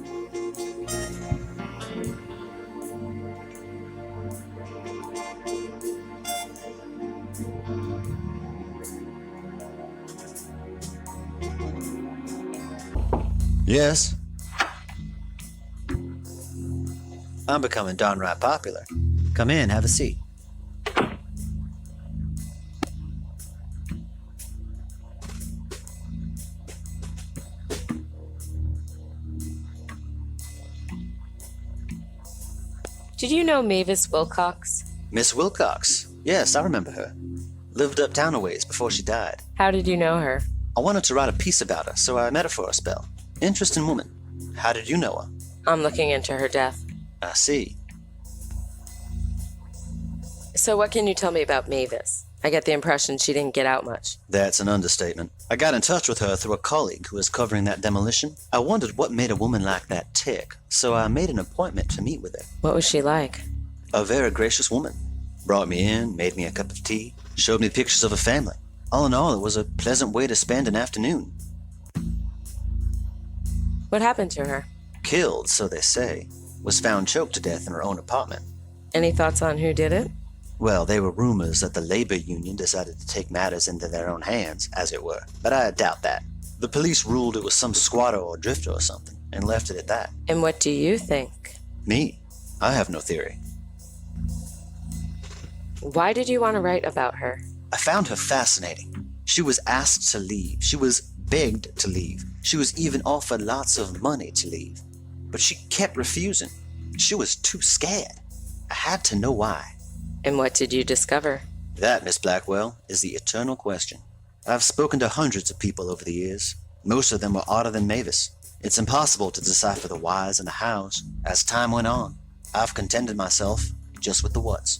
Yes. I'm becoming downright popular. Come in, have a seat. Did you know Mavis Wilcox? Miss Wilcox. Yes, I remember her. Lived uptown a ways before she died. How did you know her? I wanted to write a piece about her, so I met her for a spell. Interesting woman. How did you know her? I'm looking into her death. I see. So what can you tell me about Mavis? I get the impression she didn't get out much. That's an understatement. I got in touch with her through a colleague who was covering that demolition. I wondered what made a woman like that tick, so I made an appointment to meet with her. What was she like? A very gracious woman. Brought me in, made me a cup of tea, showed me pictures of her family. All in all, it was a pleasant way to spend an afternoon. What happened to her? Killed, so they say. Was found choked to death in her own apartment. Any thoughts on who did it? Well, there were rumors that the labor union decided to take matters into their own hands, as it were, but I doubt that. The police ruled it was some squatter or drifter or something, and left it at that. And what do you think? Me? I have no theory. Why did you want to write about her? I found her fascinating. She was asked to leave. She was begged to leave. She was even offered lots of money to leave. But she kept refusing. She was too scared. I had to know why. And what did you discover? That, Miss Blackwell, is the eternal question. I've spoken to hundreds of people over the years. Most of them were odder than Mavis. It's impossible to decipher the whys and the hows. As time went on, I've contented myself just with the whats.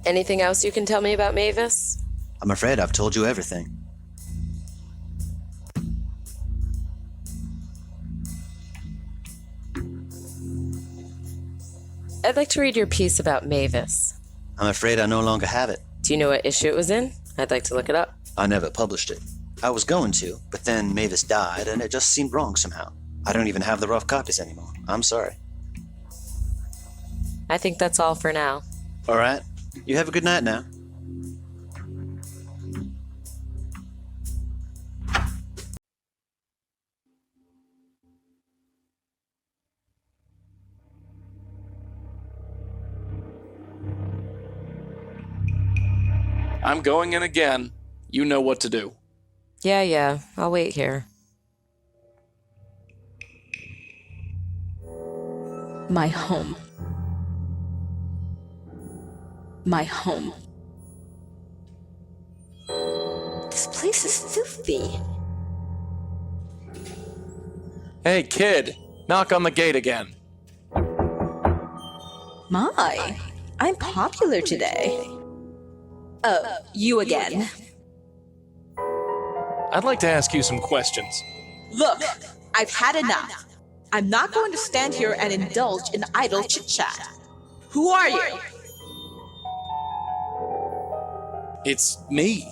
Anything else you can tell me about Mavis? I'm afraid I've told you everything. I'd like to read your piece about Mavis. I'm afraid I no longer have it. Do you know what issue it was in? I'd like to look it up. I never published it. I was going to, but then Mavis died and it just seemed wrong somehow. I don't even have the rough copies anymore. I'm sorry. I think that's all for now. All right. You have a good night now. I'm going in again. You know what to do. Yeah, I'll wait here. My home. My home. This place is filthy. Hey, kid. Knock on the gate again. My, I'm popular today. Oh, you again. I'd like to ask you some questions. Look, I've had enough. I'm not going to stand here and indulge in idle chit-chat. Who are you? It's me,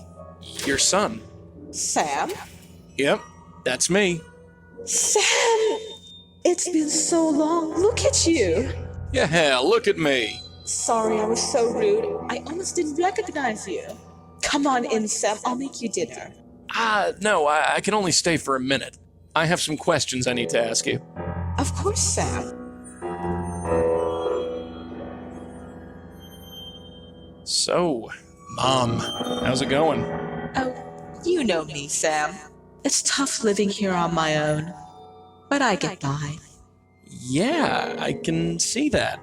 your son. Sam? Yep, that's me. Sam! It's been so long. Look at you. Yeah, look at me. Sorry, I was so rude. I almost didn't recognize you. Come on in, Sam. I'll make you dinner. No, I can only stay for a minute. I have some questions I need to ask you. Of course, Sam. So, Mom, how's it going? Oh, you know me, Sam. It's tough living here on my own, but I get by. Yeah, I can see that.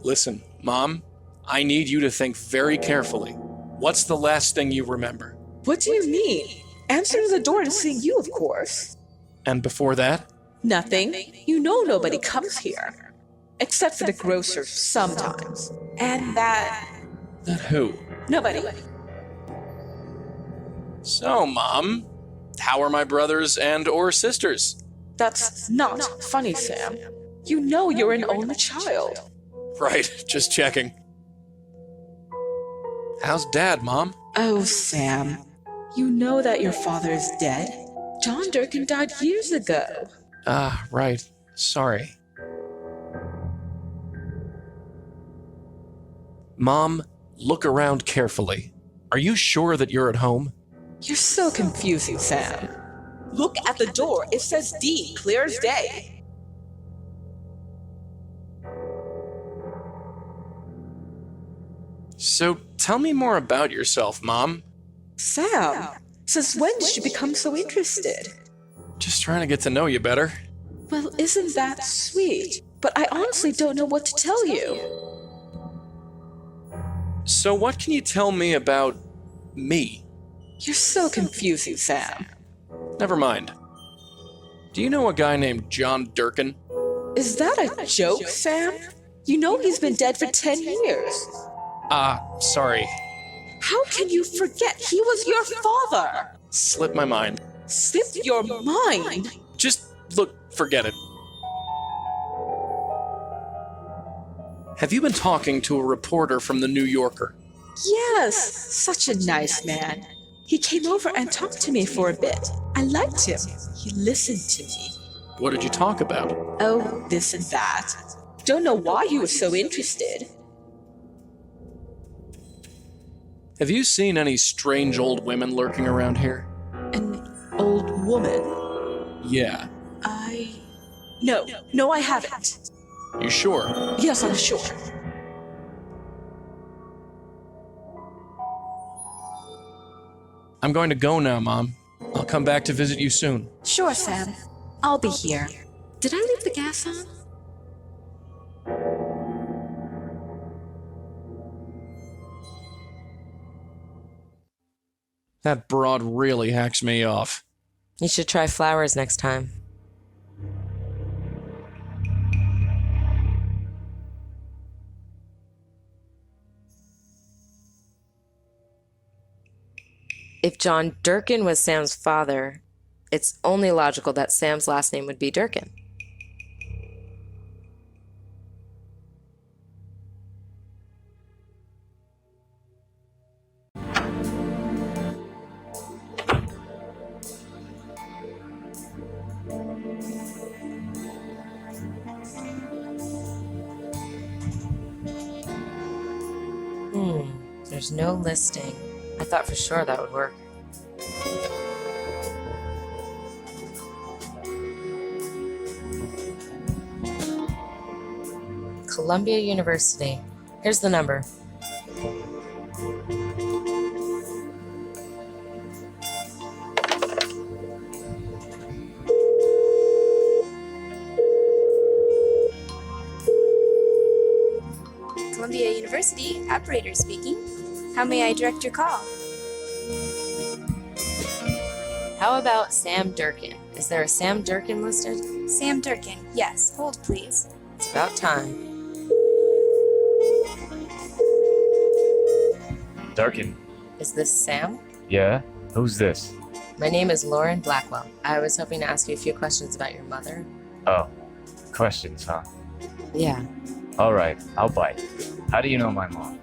Listen, Mom, I need you to think very carefully. What's the last thing you remember? What do you mean? Answering the door and seeing you, of course. And before that? Nothing. You know nobody comes here. Except for the grocer sometimes. And that... That who? Nobody. So, Mom, how are my brothers and or sisters? That's not funny, Sam. You know you're an only child. Right, just checking. How's Dad, Mom? Oh, Sam. You know that your father is dead? John Durkin died years ago. Ah, right. Sorry. Mom, look around carefully. Are you sure that you're at home? You're so confusing, Sam. Look at the door. It says D, clear as day. So, tell me more about yourself, Mom. Sam, since when did you become so interested? Just trying to get to know you better. Well, isn't that sweet? But I honestly don't know what to tell you. So, what can you tell me about me? You're so confusing, Sam. Never mind. Do you know a guy named John Durkin? Is that a joke, Sam? You know he's been dead for 10 years. Sorry. How can you forget? He was your father. Slipped my mind. Slipped your mind? Just, look, forget it. Have you been talking to a reporter from the New Yorker? Yes, such a nice man. He came over and talked to me for a bit. I liked him. He listened to me. What did you talk about? Oh, this and that. Don't know why he was so interested. Have you seen any strange old women lurking around here? An old woman? Yeah. No, I haven't. You sure? Yes, I'm sure. I'm going to go now, Mom. I'll come back to visit you soon. Sure, Sam. I'll be here. Did I leave the gas on? That broad really hacks me off. You should try flowers next time. If John Durkin was Sam's father, it's only logical that Sam's last name would be Durkin. There's no listing. I thought for sure that would work. Columbia University. Here's the number. Columbia University, operator speaking. How may I direct your call? How about Sam Durkin? Is there a Sam Durkin listed? Sam Durkin, yes. Hold, please. It's about time. Durkin. Is this Sam? Yeah? Who's this? My name is Lauren Blackwell. I was hoping to ask you a few questions about your mother. Oh. Questions, huh? Yeah. Alright, I'll bite. How do you know my mom?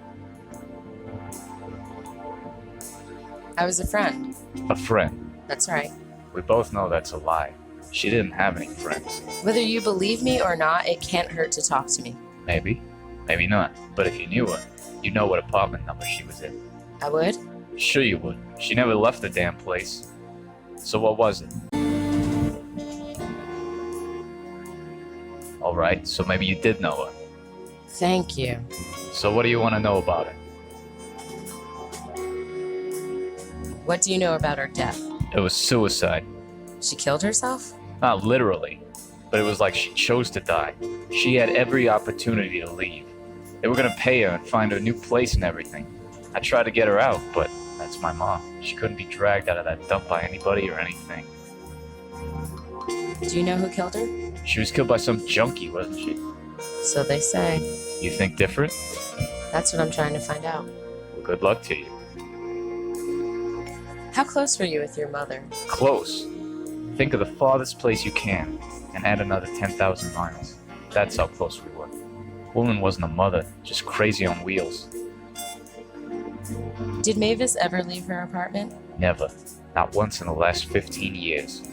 I was a friend. A friend. That's right. We both know that's a lie. She didn't have any friends. Whether you believe me or not, it can't hurt to talk to me. Maybe. Maybe not. But if you knew her, you'd know what apartment number she was in. I would? Sure you would. She never left the damn place. So what was it? Alright, so maybe you did know her. Thank you. So what do you want to know about her? What do you know about her death? It was suicide. She killed herself? Not literally, but it was like she chose to die. She had every opportunity to leave. They were gonna pay her and find her a new place and everything. I tried to get her out, but that's my mom. She couldn't be dragged out of that dump by anybody or anything. Do you know who killed her? She was killed by some junkie, wasn't she? So they say. You think different? That's what I'm trying to find out. Well, good luck to you. How close were you with your mother? Close. Think of the farthest place you can, and add another 10,000 miles. That's how close we were. Woman wasn't a mother, just crazy on wheels. Did Mavis ever leave her apartment? Never. Not once in the last 15 years.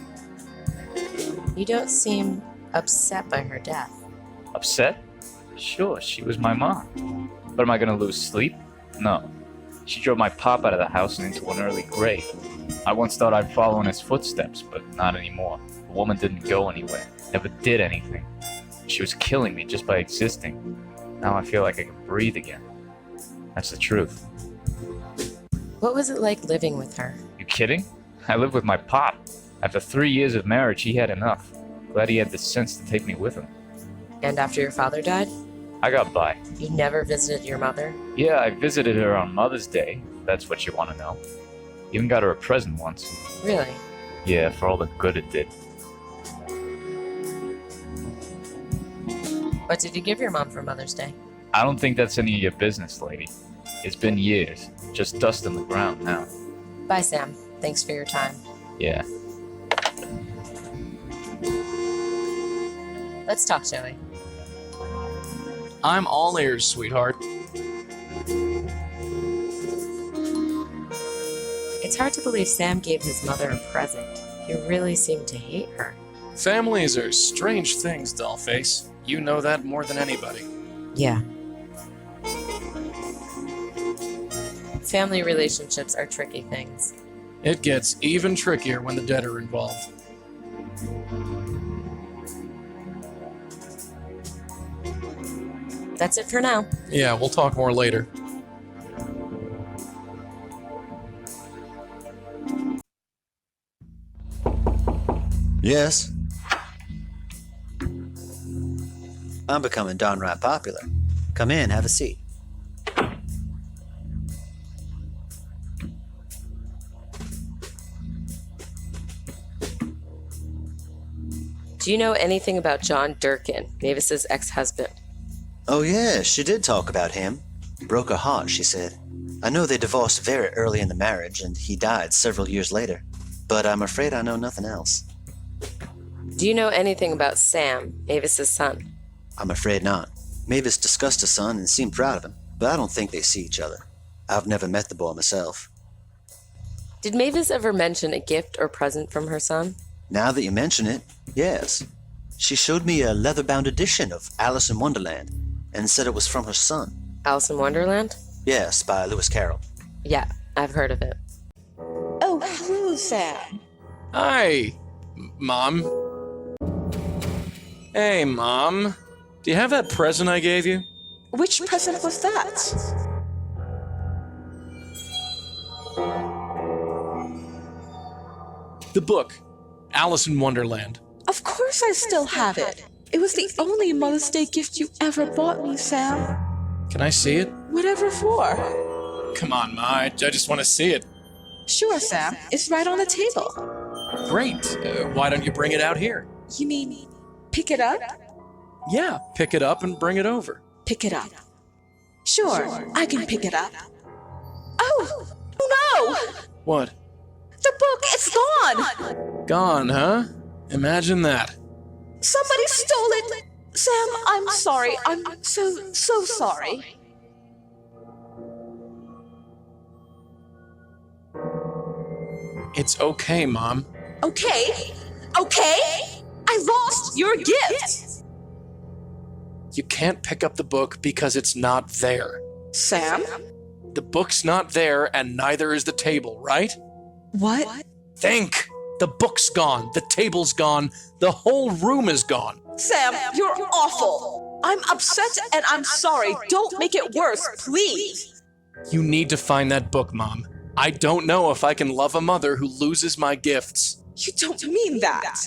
You don't seem upset by her death. Upset? Sure, she was my mom. But am I gonna lose sleep? No. She drove my pop out of the house and into an early grave. I once thought I'd follow in his footsteps, but not anymore. The woman didn't go anywhere, never did anything. She was killing me just by existing. Now I feel like I can breathe again. That's the truth. What was it like living with her? You kidding? I lived with my pop. After 3 years of marriage, he had enough. Glad he had the sense to take me with him. And after your father died? I got by. You never visited your mother? Yeah, I visited her on Mother's Day, if that's what you want to know. Even got her a present once. Really? Yeah, for all the good it did. What did you give your mom for Mother's Day? I don't think that's any of your business, lady. It's been years. Just dust in the ground now. Bye, Sam. Thanks for your time. Yeah. Let's talk, Joey. I'm all ears, sweetheart. It's hard to believe Sam gave his mother a present. He really seemed to hate her. Families are strange things, Dollface. You know that more than anybody. Yeah. Family relationships are tricky things. It gets even trickier when the dead are involved. That's it for now. Yeah, we'll talk more later. Yes? I'm becoming downright popular. Come in, have a seat. Do you know anything about John Durkin, Mavis's ex-husband? Oh yeah, she did talk about him. Broke her heart, she said. I know they divorced very early in the marriage, and he died several years later. But I'm afraid I know nothing else. Do you know anything about Sam, Mavis's son? I'm afraid not. Mavis discussed her son and seemed proud of him, but I don't think they see each other. I've never met the boy myself. Did Mavis ever mention a gift or present from her son? Now that you mention it, yes. She showed me a leather-bound edition of Alice in Wonderland and said it was from her son. Alice in Wonderland? Yes, by Lewis Carroll. Yeah, I've heard of it. Oh, hello, Sam. Hi, Mom. Hey, Mom. Do you have that present I gave you? Which present was that? The book, Alice in Wonderland. Of course I still have it. It was the only Mother's Day gift you ever bought me, Sam. Can I see it? Whatever for? Come on, Ma. I just want to see it. Sure, Sam. It's right on the table. Great. Why don't you bring it out here? You mean pick it up? Yeah, pick it up and bring it over. Pick it up. Sure, I can pick it up. Oh, no! What? The book, it's gone! Gone, huh? Imagine that. Somebody stole it! Sam, I'm sorry. I'm so sorry. It's okay, Mom. Okay? I lost your gift! You can't pick up the book because it's not there. Sam? The book's not there, and neither is the table, right? What? Think! The book's gone, the table's gone, the whole room is gone. Sam, you're awful. I'm upset and I'm sorry. Don't make it worse, please. You need to find that book, Mom. I don't know if I can love a mother who loses my gifts. You don't mean that.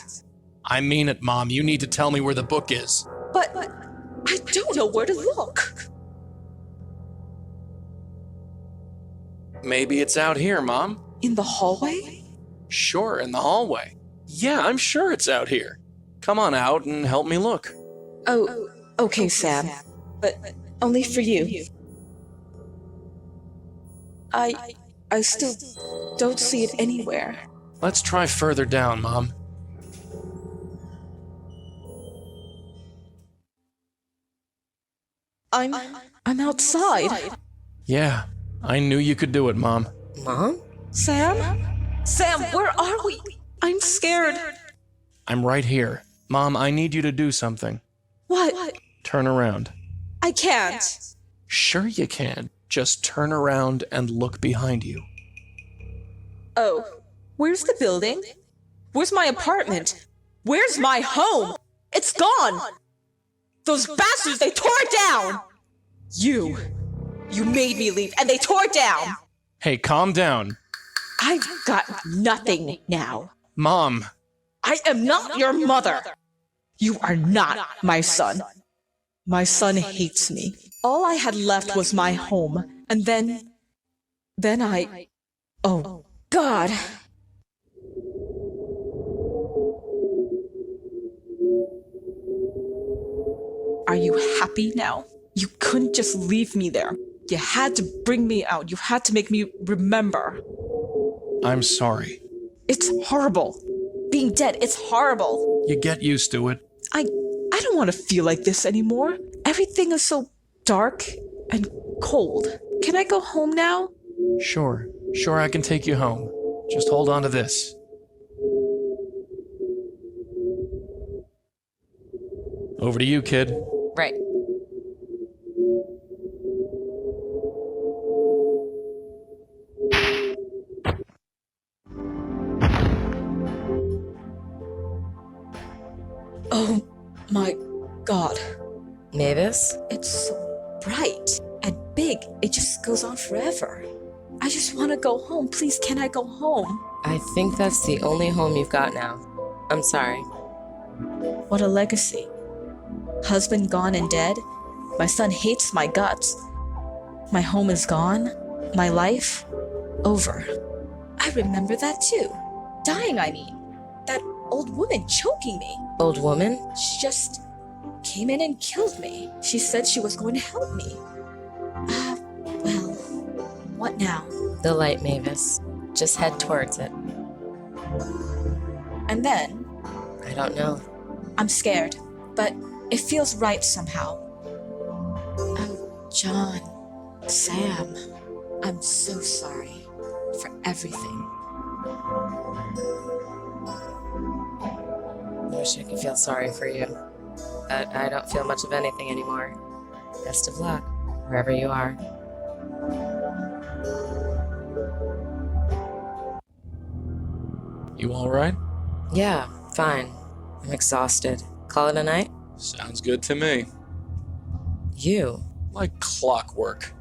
I mean it, Mom. You need to tell me where the book is. But I don't know where to look. Maybe it's out here, Mom. In the hallway? Sure, in the hallway. Yeah, I'm sure it's out here. Come on out and help me look. Oh, okay, Sam. But only for you. I still don't see it anywhere. Let's try further down, Mom. I'm outside. Yeah, I knew you could do it, Mom. Mom? Sam? Sam, where are we? I'm scared. I'm right here. Mom, I need you to do something. What? Turn around. I can't. Sure you can. Just turn around and look behind you. Oh, where's the building? Where's my apartment? Where's my home? It's gone! Those bastards, they tore it down! You made me leave and they tore it down! Hey, calm down. I've got nothing now. Mom. I am not your mother. You are not my son. My son hates me. All I had left was my home, and then I... Oh, God. Are you happy now? You couldn't just leave me there. You had to bring me out. You had to make me remember. I'm sorry. It's horrible. Being dead, it's horrible. You get used to it. I don't want to feel like this anymore. Everything is so dark and cold. Can I go home now? Sure, I can take you home. Just hold on to this. Over to you, kid. Right. Oh my God. Mavis? It's so bright and big. It just goes on forever. I just want to go home. Please, can I go home? I think that's the only home you've got now. I'm sorry. What a legacy. Husband gone and dead. My son hates my guts. My home is gone. My life over. I remember that too. Dying, I mean. That old woman choking me. Old woman? She just came in and killed me. She said she was going to help me. Well, what now? The light, Mavis. Just head towards it. And then? I don't know. I'm scared, but it feels right somehow. Oh, John, Sam, I'm so sorry for everything. I wish I could feel sorry for you, but I don't feel much of anything anymore. Best of luck, wherever you are. You all right? Yeah, fine. I'm exhausted. Call it a night? Sounds good to me. You? Like clockwork.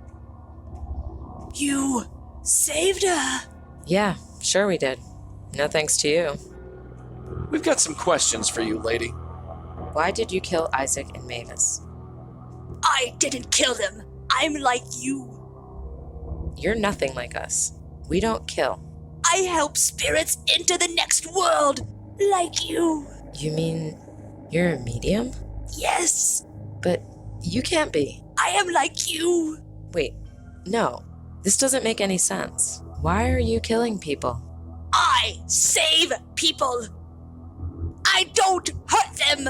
You saved her. Yeah, sure we did. No thanks to you. We've got some questions for you, lady. Why did you kill Isaac and Mavis? I didn't kill them. I'm like you. You're nothing like us. We don't kill. I help spirits into the next world, like you. You mean you're a medium? Yes, But you can't be. I am like you. Wait, no. This doesn't make any sense. Why are you killing people? I save people. I don't hurt them.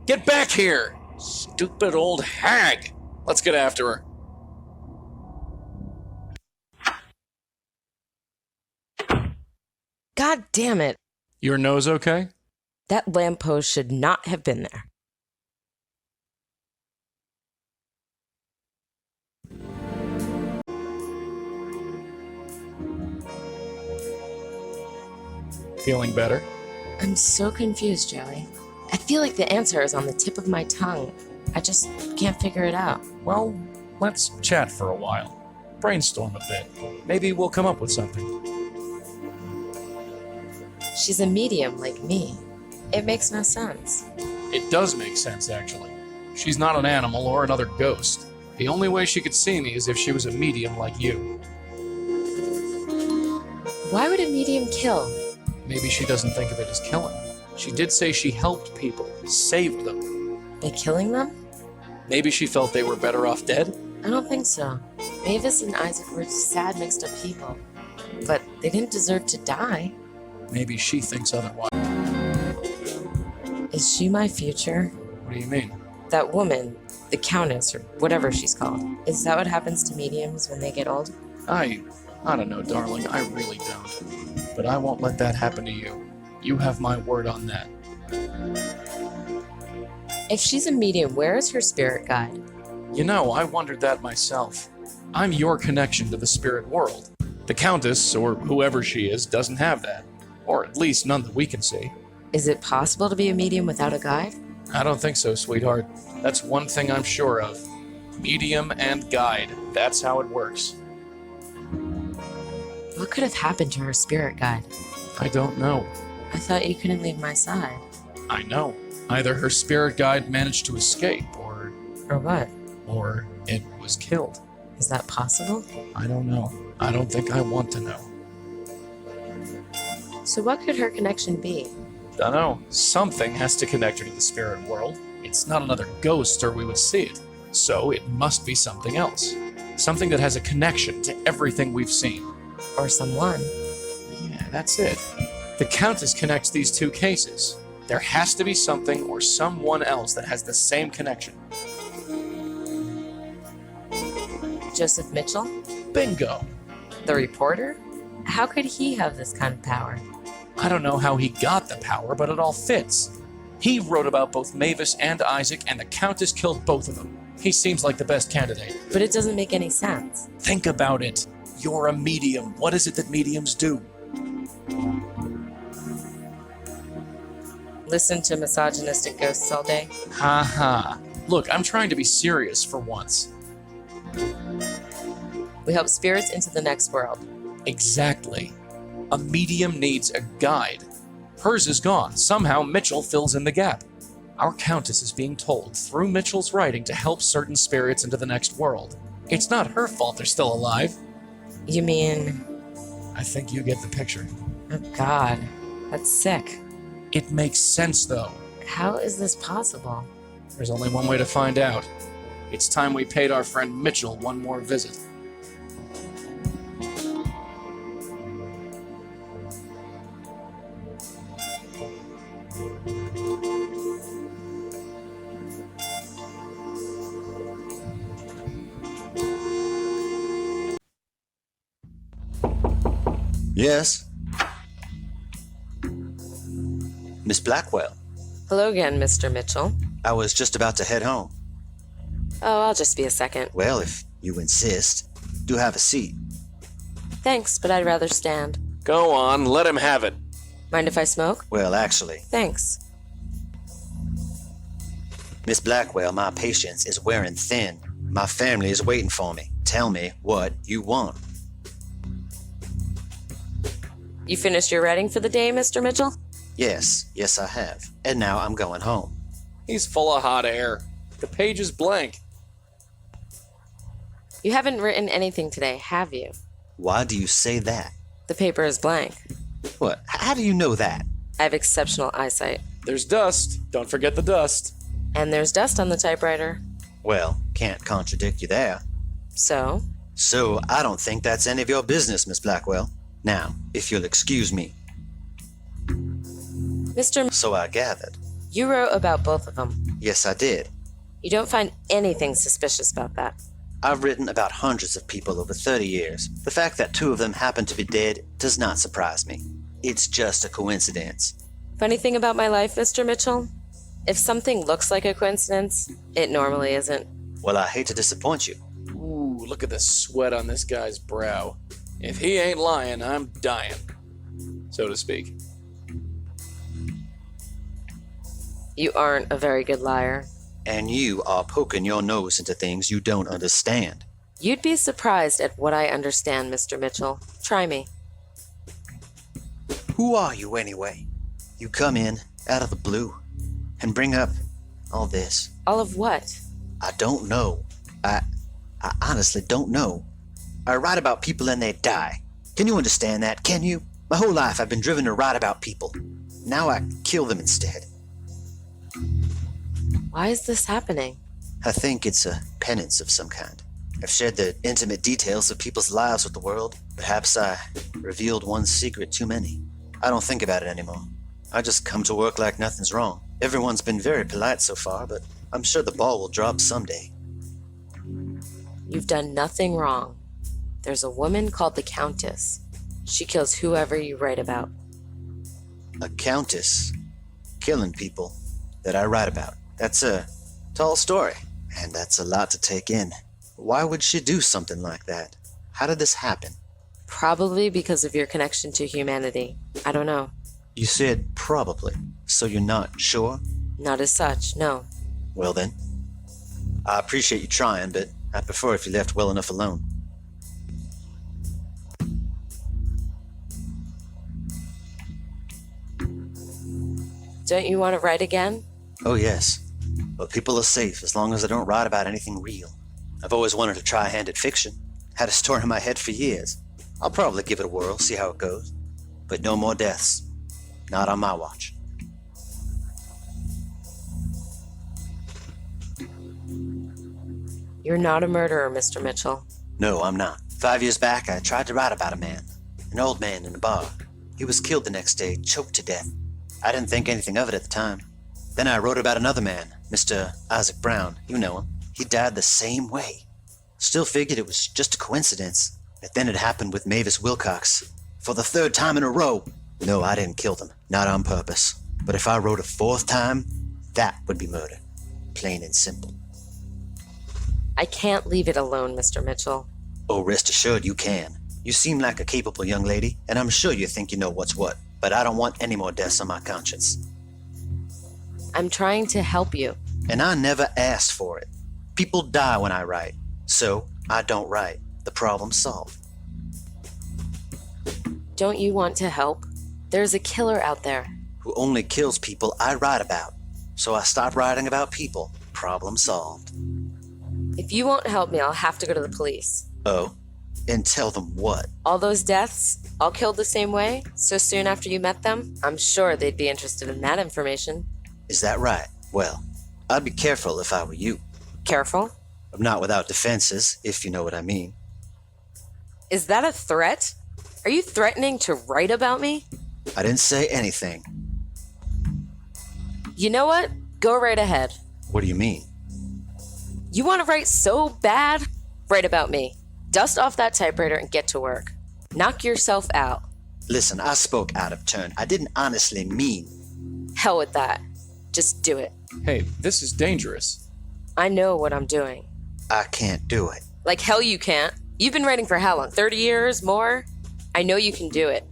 Get back here! Stupid old hag! Let's get after her. God damn it. Your nose okay? That lamppost should not have been there. Feeling better? I'm so confused, Joey. I feel like the answer is on the tip of my tongue. I just can't figure it out. Well, let's chat for a while. Brainstorm a bit. Maybe we'll come up with something. She's a medium like me. It makes no sense. It does make sense, actually. She's not an animal or another ghost. The only way she could see me is if she was a medium like you. Why would a medium kill? Maybe she doesn't think of it as killing. She did say she helped people, saved them. By killing them? Maybe she felt they were better off dead? I don't think so. Mavis and Isaac were sad, mixed up people. But they didn't deserve to die. Maybe she thinks otherwise. Is she my future? What do you mean? That woman, the Countess, or whatever she's called. Is that what happens to mediums when they get old? I don't know, darling. I really don't. But I won't let that happen to you. You have my word on that. If she's a medium, where is her spirit guide? You know, I wondered that myself. I'm your connection to the spirit world. The Countess, or whoever she is, doesn't have that. Or at least none that we can see. Is it possible to be a medium without a guide? I don't think so, sweetheart. That's one thing I'm sure of. Medium and guide. That's how it works. What could have happened to her spirit guide? I don't know. I thought you couldn't leave my side. I know. Either her spirit guide managed to escape, or what? Or it was killed. Is that possible? I don't know. I don't think I want to know. So what could her connection be? Dunno. Something has to connect her to the spirit world. It's not another ghost or we would see it. So it must be something else. Something that has a connection to everything we've seen. Or someone. Yeah, that's it. The Countess connects these two cases. There has to be something or someone else that has the same connection. Joseph Mitchell? Bingo! The reporter? How could he have this kind of power? I don't know how he got the power, but it all fits. He wrote about both Mavis and Isaac, and the Countess killed both of them. He seems like the best candidate. But it doesn't make any sense. Think about it. You're a medium. What is it that mediums do? Listen to misogynistic ghosts all day? Ha ha. Look, I'm trying to be serious for once. We help spirits into the next world. Exactly. A medium needs a guide. Hers is gone. Somehow Mitchell fills in the gap. Our Countess is being told through Mitchell's writing to help certain spirits into the next world. It's not her fault they're still alive. You mean... I think you get the picture. Oh God, that's sick. It makes sense, though. How is this possible? There's only one way to find out. It's time we paid our friend Mitchell one more visit. Yes? Miss Blackwell, Hello again, Mr. Mitchell. I was just about to head home. Oh, I'll just be a second. Well, if you insist, do have a seat. Thanks, but I'd rather stand. Go on, let him have it. Mind if I smoke? Well, actually, Thanks. Miss Blackwell, my patience is wearing thin. My family is waiting for me. Tell me what you want. You finished your writing for the day, Mr. Mitchell? Yes, I have. And now I'm going home. He's full of hot air. The page is blank. You haven't written anything today, have you? Why do you say that? The paper is blank. What? How do you know that? I have exceptional eyesight. There's dust. Don't forget the dust. And there's dust on the typewriter. Well, can't contradict you there. So? So, I don't think that's any of your business, Miss Blackwell. Now, if you'll excuse me. So I gathered. You wrote about both of them. Yes, I did. You don't find anything suspicious about that. I've written about hundreds of people over 30 years. The fact that 2 of them happen to be dead does not surprise me. It's just a coincidence. Funny thing about my life, Mr. Mitchell? If something looks like a coincidence, it normally isn't. Well, I hate to disappoint you. Ooh, look at the sweat on this guy's brow. If he ain't lying, I'm dying, so to speak. You aren't a very good liar. And you are poking your nose into things you don't understand. You'd be surprised at what I understand, Mr. Mitchell. Try me. Who are you anyway? You come in, out of the blue, and bring up all this. All of what? I don't know. I honestly don't know. I write about people and they die. Can you understand that? Can you? My whole life I've been driven to write about people. Now I kill them instead. Why is this happening? I think it's a penance of some kind. I've shared the intimate details of people's lives with the world. Perhaps I revealed one secret too many. I don't think about it anymore. I just come to work like nothing's wrong. Everyone's been very polite so far, but I'm sure the ball will drop someday. You've done nothing wrong. There's a woman called the Countess. She kills whoever you write about. A countess killing people that I write about. That's a tall story, and that's a lot to take in. Why would she do something like that? How did this happen? Probably because of your connection to humanity. I don't know. You said probably, so you're not sure? Not as such, no. Well then, I appreciate you trying, but I'd prefer if you left well enough alone. Don't you want to write again? Oh yes, but people are safe as long as I don't write about anything real. I've always wanted to try a hand at fiction. Had a story in my head for years. I'll probably give it a whirl, see how it goes. But no more deaths. Not on my watch. You're not a murderer, Mr. Mitchell. No, I'm not. 5 years back, I tried to write about a man. An old man in a bar. He was killed the next day, choked to death. I didn't think anything of it at the time. Then I wrote about another man, Mr. Isaac Brown. You know him. He died the same way. Still figured it was just a coincidence. But then it happened with Mavis Wilcox. For the 3rd time in a row. No, I didn't kill them. Not on purpose. But if I wrote a 4th time, that would be murder. Plain and simple. I can't leave it alone, Mr. Mitchell. Oh, rest assured you can. You seem like a capable young lady, and I'm sure you think you know what's what. But I don't want any more deaths on my conscience. I'm trying to help you. And I never asked for it. People die when I write. So, I don't write. The problem's solved. Don't you want to help? There's a killer out there. Who only kills people I write about. So I stopped writing about people. Problem solved. If you won't help me, I'll have to go to the police. Oh? And tell them what? All those deaths, all killed the same way, so soon after you met them? I'm sure they'd be interested in that information. Is that right? Well, I'd be careful if I were you. Careful? I'm not without defenses, if you know what I mean. Is that a threat? Are you threatening to write about me? I didn't say anything. You know what? Go right ahead. What do you mean? You want to write so bad? Write about me. Dust off that typewriter and get to work. Knock yourself out. Listen, I spoke out of turn. I didn't honestly mean. Hell with that. Just do it. Hey, this is dangerous. I know what I'm doing. I can't do it. Like hell you can't. You've been writing for how long? 30 years? More? I know you can do it.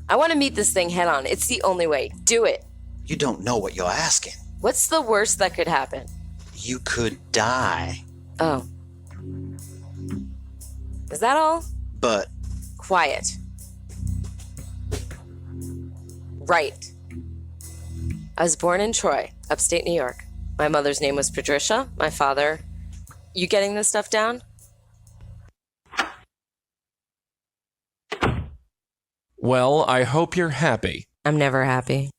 I want to meet this thing head on. It's the only way. Do it. You don't know what you're asking. What's the worst that could happen? You could die. Oh. Is that all? But... Quiet. Right. I was born in Troy, upstate New York. My mother's name was Patricia. My father... You getting this stuff down? Well, I hope you're happy. I'm never happy.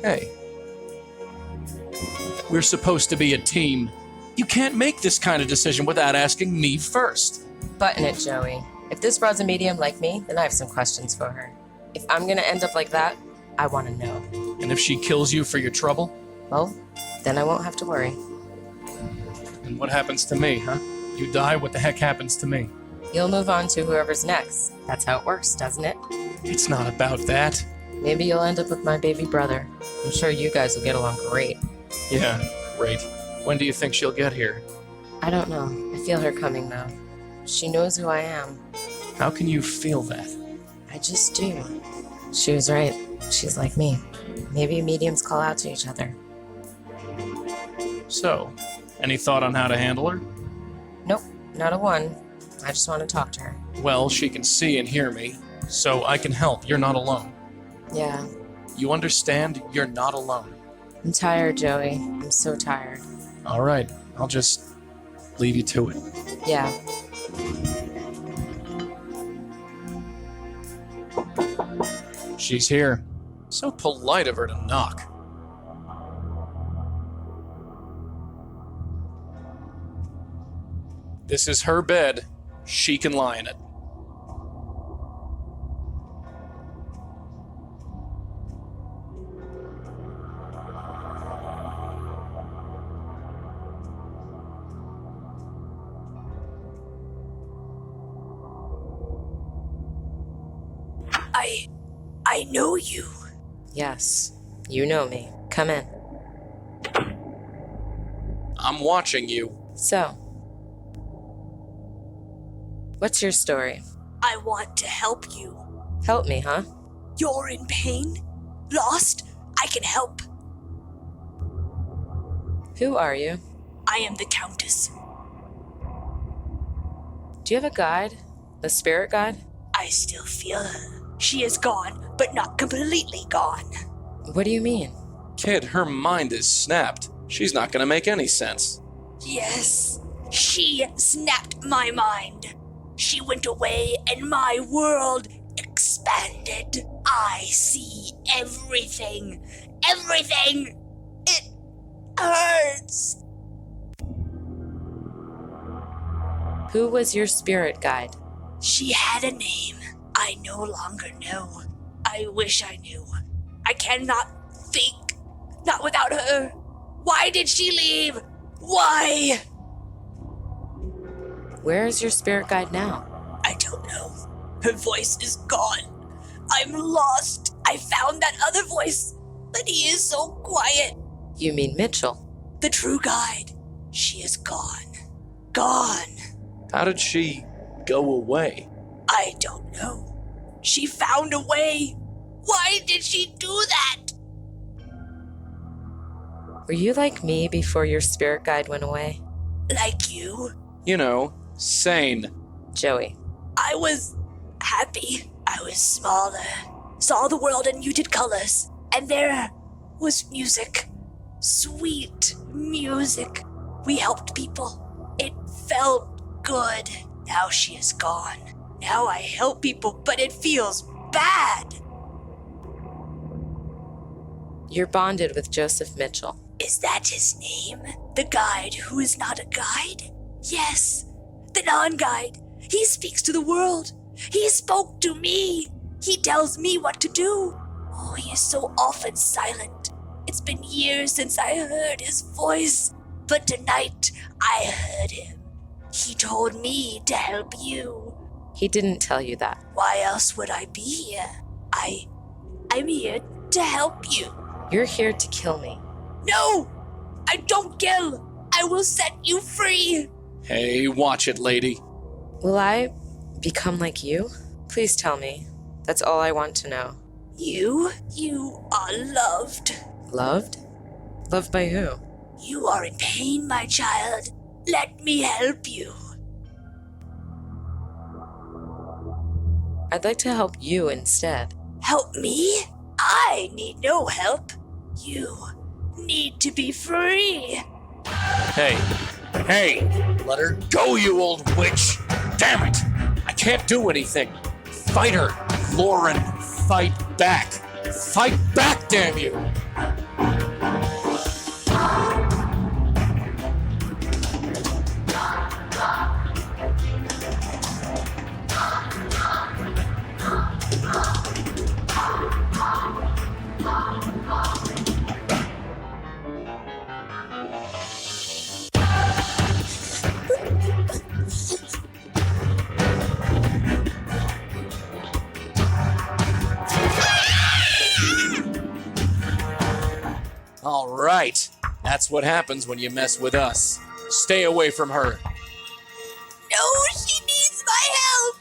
Hey. We're supposed to be a team. You can't make this kind of decision without asking me first. Button it, Joey. If this broad's a medium like me, then I have some questions for her. If I'm gonna end up like that, I want to know. And if she kills you for your trouble? Well, then I won't have to worry. And what happens to me, huh? You die, what the heck happens to me? You'll move on to whoever's next. That's how it works, doesn't it? It's not about that. Maybe you'll end up with my baby brother. I'm sure you guys will get along great. Yeah, great. When do you think she'll get here? I don't know. I feel her coming, though. She knows who I am. How can you feel that? I just do. She was right. She's like me. Maybe mediums call out to each other. So, any thought on how to handle her? Nope, not a one. I just want to talk to her. Well, she can see and hear me, so I can help. You're not alone. Yeah. You understand? You're not alone. I'm tired, Joey. I'm so tired. All right, I'll just leave you to it. Yeah. She's here. So polite of her to knock. This is her bed. She can lie in it. I know you. Yes, you know me. Come in. I'm watching you. So, what's your story? I want to help you. Help me, huh? You're in pain? Lost? I can help. Who are you? I am the Countess. Do you have a guide? A spirit guide? I still feel her. She is gone, but not completely gone. What do you mean? Kid, her mind is snapped. She's not gonna make any sense. Yes, she snapped my mind. She went away and my world expanded. I see everything. Everything! It hurts. Who was your spirit guide? She had a name. I no longer know. I wish I knew. I cannot think. Not without her. Why did she leave? Why? Where is your spirit guide now? I don't know. Her voice is gone. I'm lost. I found that other voice, but he is so quiet. You mean Mitchell? The true guide. She is gone. Gone. How did she go away? I don't know. She found a way. Why did she do that? Were you like me before your spirit guide went away? Like you? You know, sane. Joey. I was happy. I was smaller. Saw the world in muted colors. And there was music. Sweet music. We helped people. It felt good. Now she is gone. Now I help people, but it feels bad. You're bonded with Joseph Mitchell. Is that his name? The guide who is not a guide? Yes, the non-guide. He speaks to the world. He spoke to me. He tells me what to do. Oh, he is so often silent. It's been years since I heard his voice, but tonight I heard him. He told me to help you. He didn't tell you that. Why else would I be here? I'm here to help you. You're here to kill me. No! I don't kill! I will set you free! Hey, watch it, lady. Will I become like you? Please tell me. That's all I want to know. You are loved. Loved? Loved by who? You are in pain, my child. Let me help you. I'd like to help you instead. Help me? I need no help. You need to be free. Hey, let her go, you old witch. Damn it, I can't do anything. Fight her, Lauren, fight back. Fight back, damn you. All right. That's what happens when you mess with us. Stay away from her. No, she needs my help.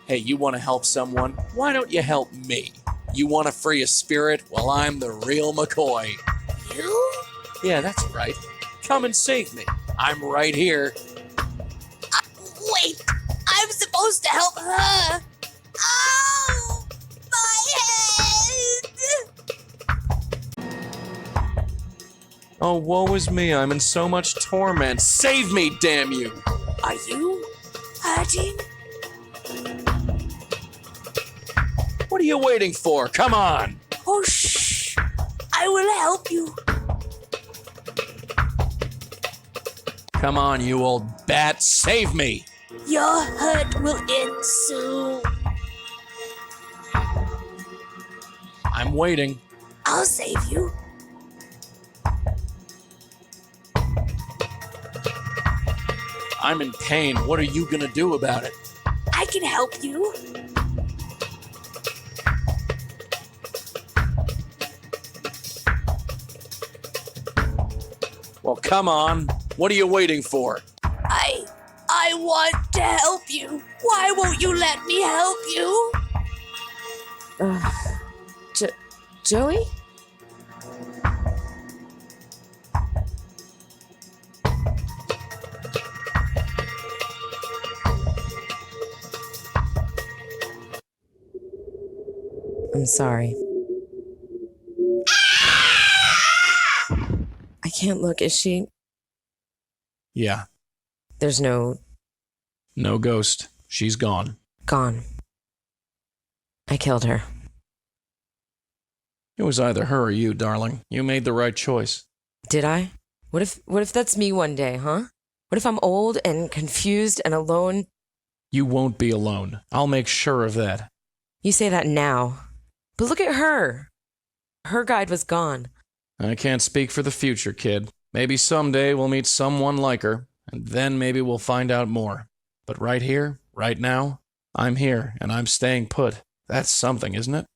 Hey, you want to help someone? Why don't you help me? You want to free a spirit? Well, I'm the real McCoy. You? Yeah, that's right. Come and save me. I'm right here. Wait, I'm supposed to help her. Ow! My head! Oh, woe is me. I'm in so much torment. Save me, damn you! Are you hurting? What are you waiting for? Come on! Oh, shh. I will help you. Come on, you old bat. Save me! Your hurt will end soon. I'm waiting. I'll save you. I'm in pain. What are you gonna do about it? I can help you. Well, come on. What are you waiting for? I want to help you. Why won't you let me help you? Joey? I'm sorry. I can't look. Is she? Yeah. There's no ghost. She's gone. Gone. I killed her. It was either her or you, darling. You made the right choice. Did I? What if that's me one day, huh? What if I'm old and confused and alone? You won't be alone. I'll make sure of that. You say that now. But look at her. Her guide was gone. I can't speak for the future, kid. Maybe someday we'll meet someone like her, and then maybe we'll find out more. But right here, right now, I'm here, and I'm staying put. That's something, isn't it?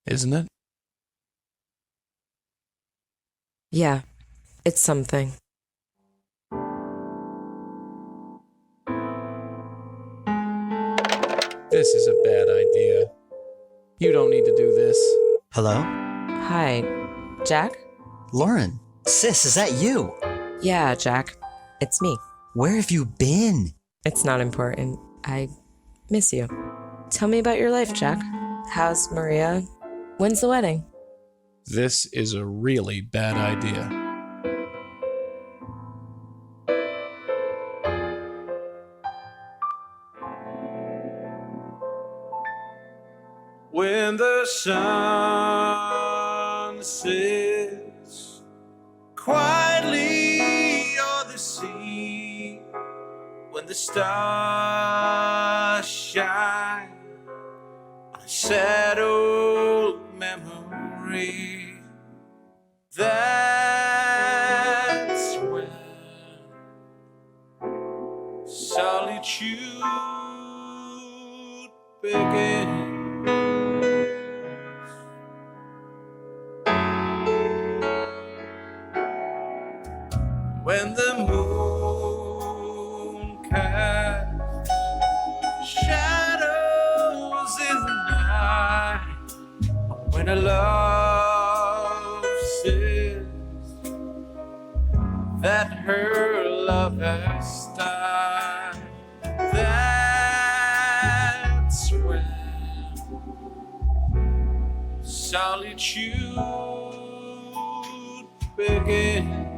Isn't it? Yeah, it's something. This is a bad idea. You don't need to do this. Hello? Hi, Jack? Lauren, sis, is that you? Yeah, Jack. It's me. Where have you been? It's not important. I miss you. Tell me about your life, Jack. How's Maria? When's the wedding? This is a really bad idea. When the sun sets quietly o'er the sea, when the stars shine on a sad old memory, that's when solitude begins. When the moon casts shadows in the night, when a love says that her love has died, that's when solitude begins.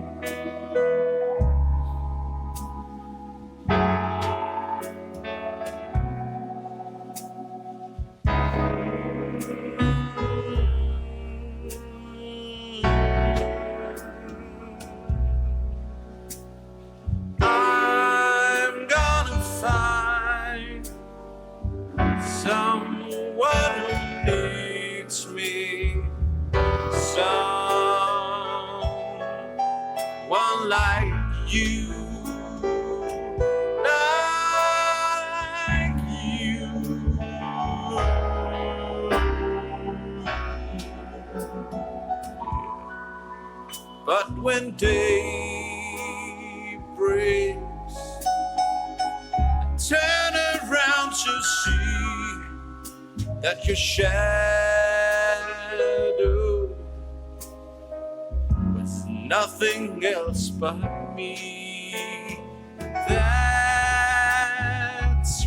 I'm gonna find someone who needs me, someone like you. Like you. But when day breaks, I turn around to see that your shadow with nothing else but me. That's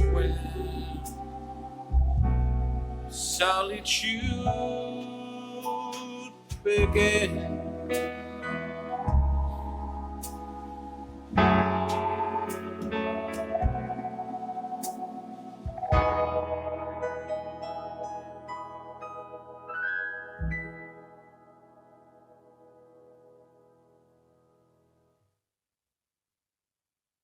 when solitude began.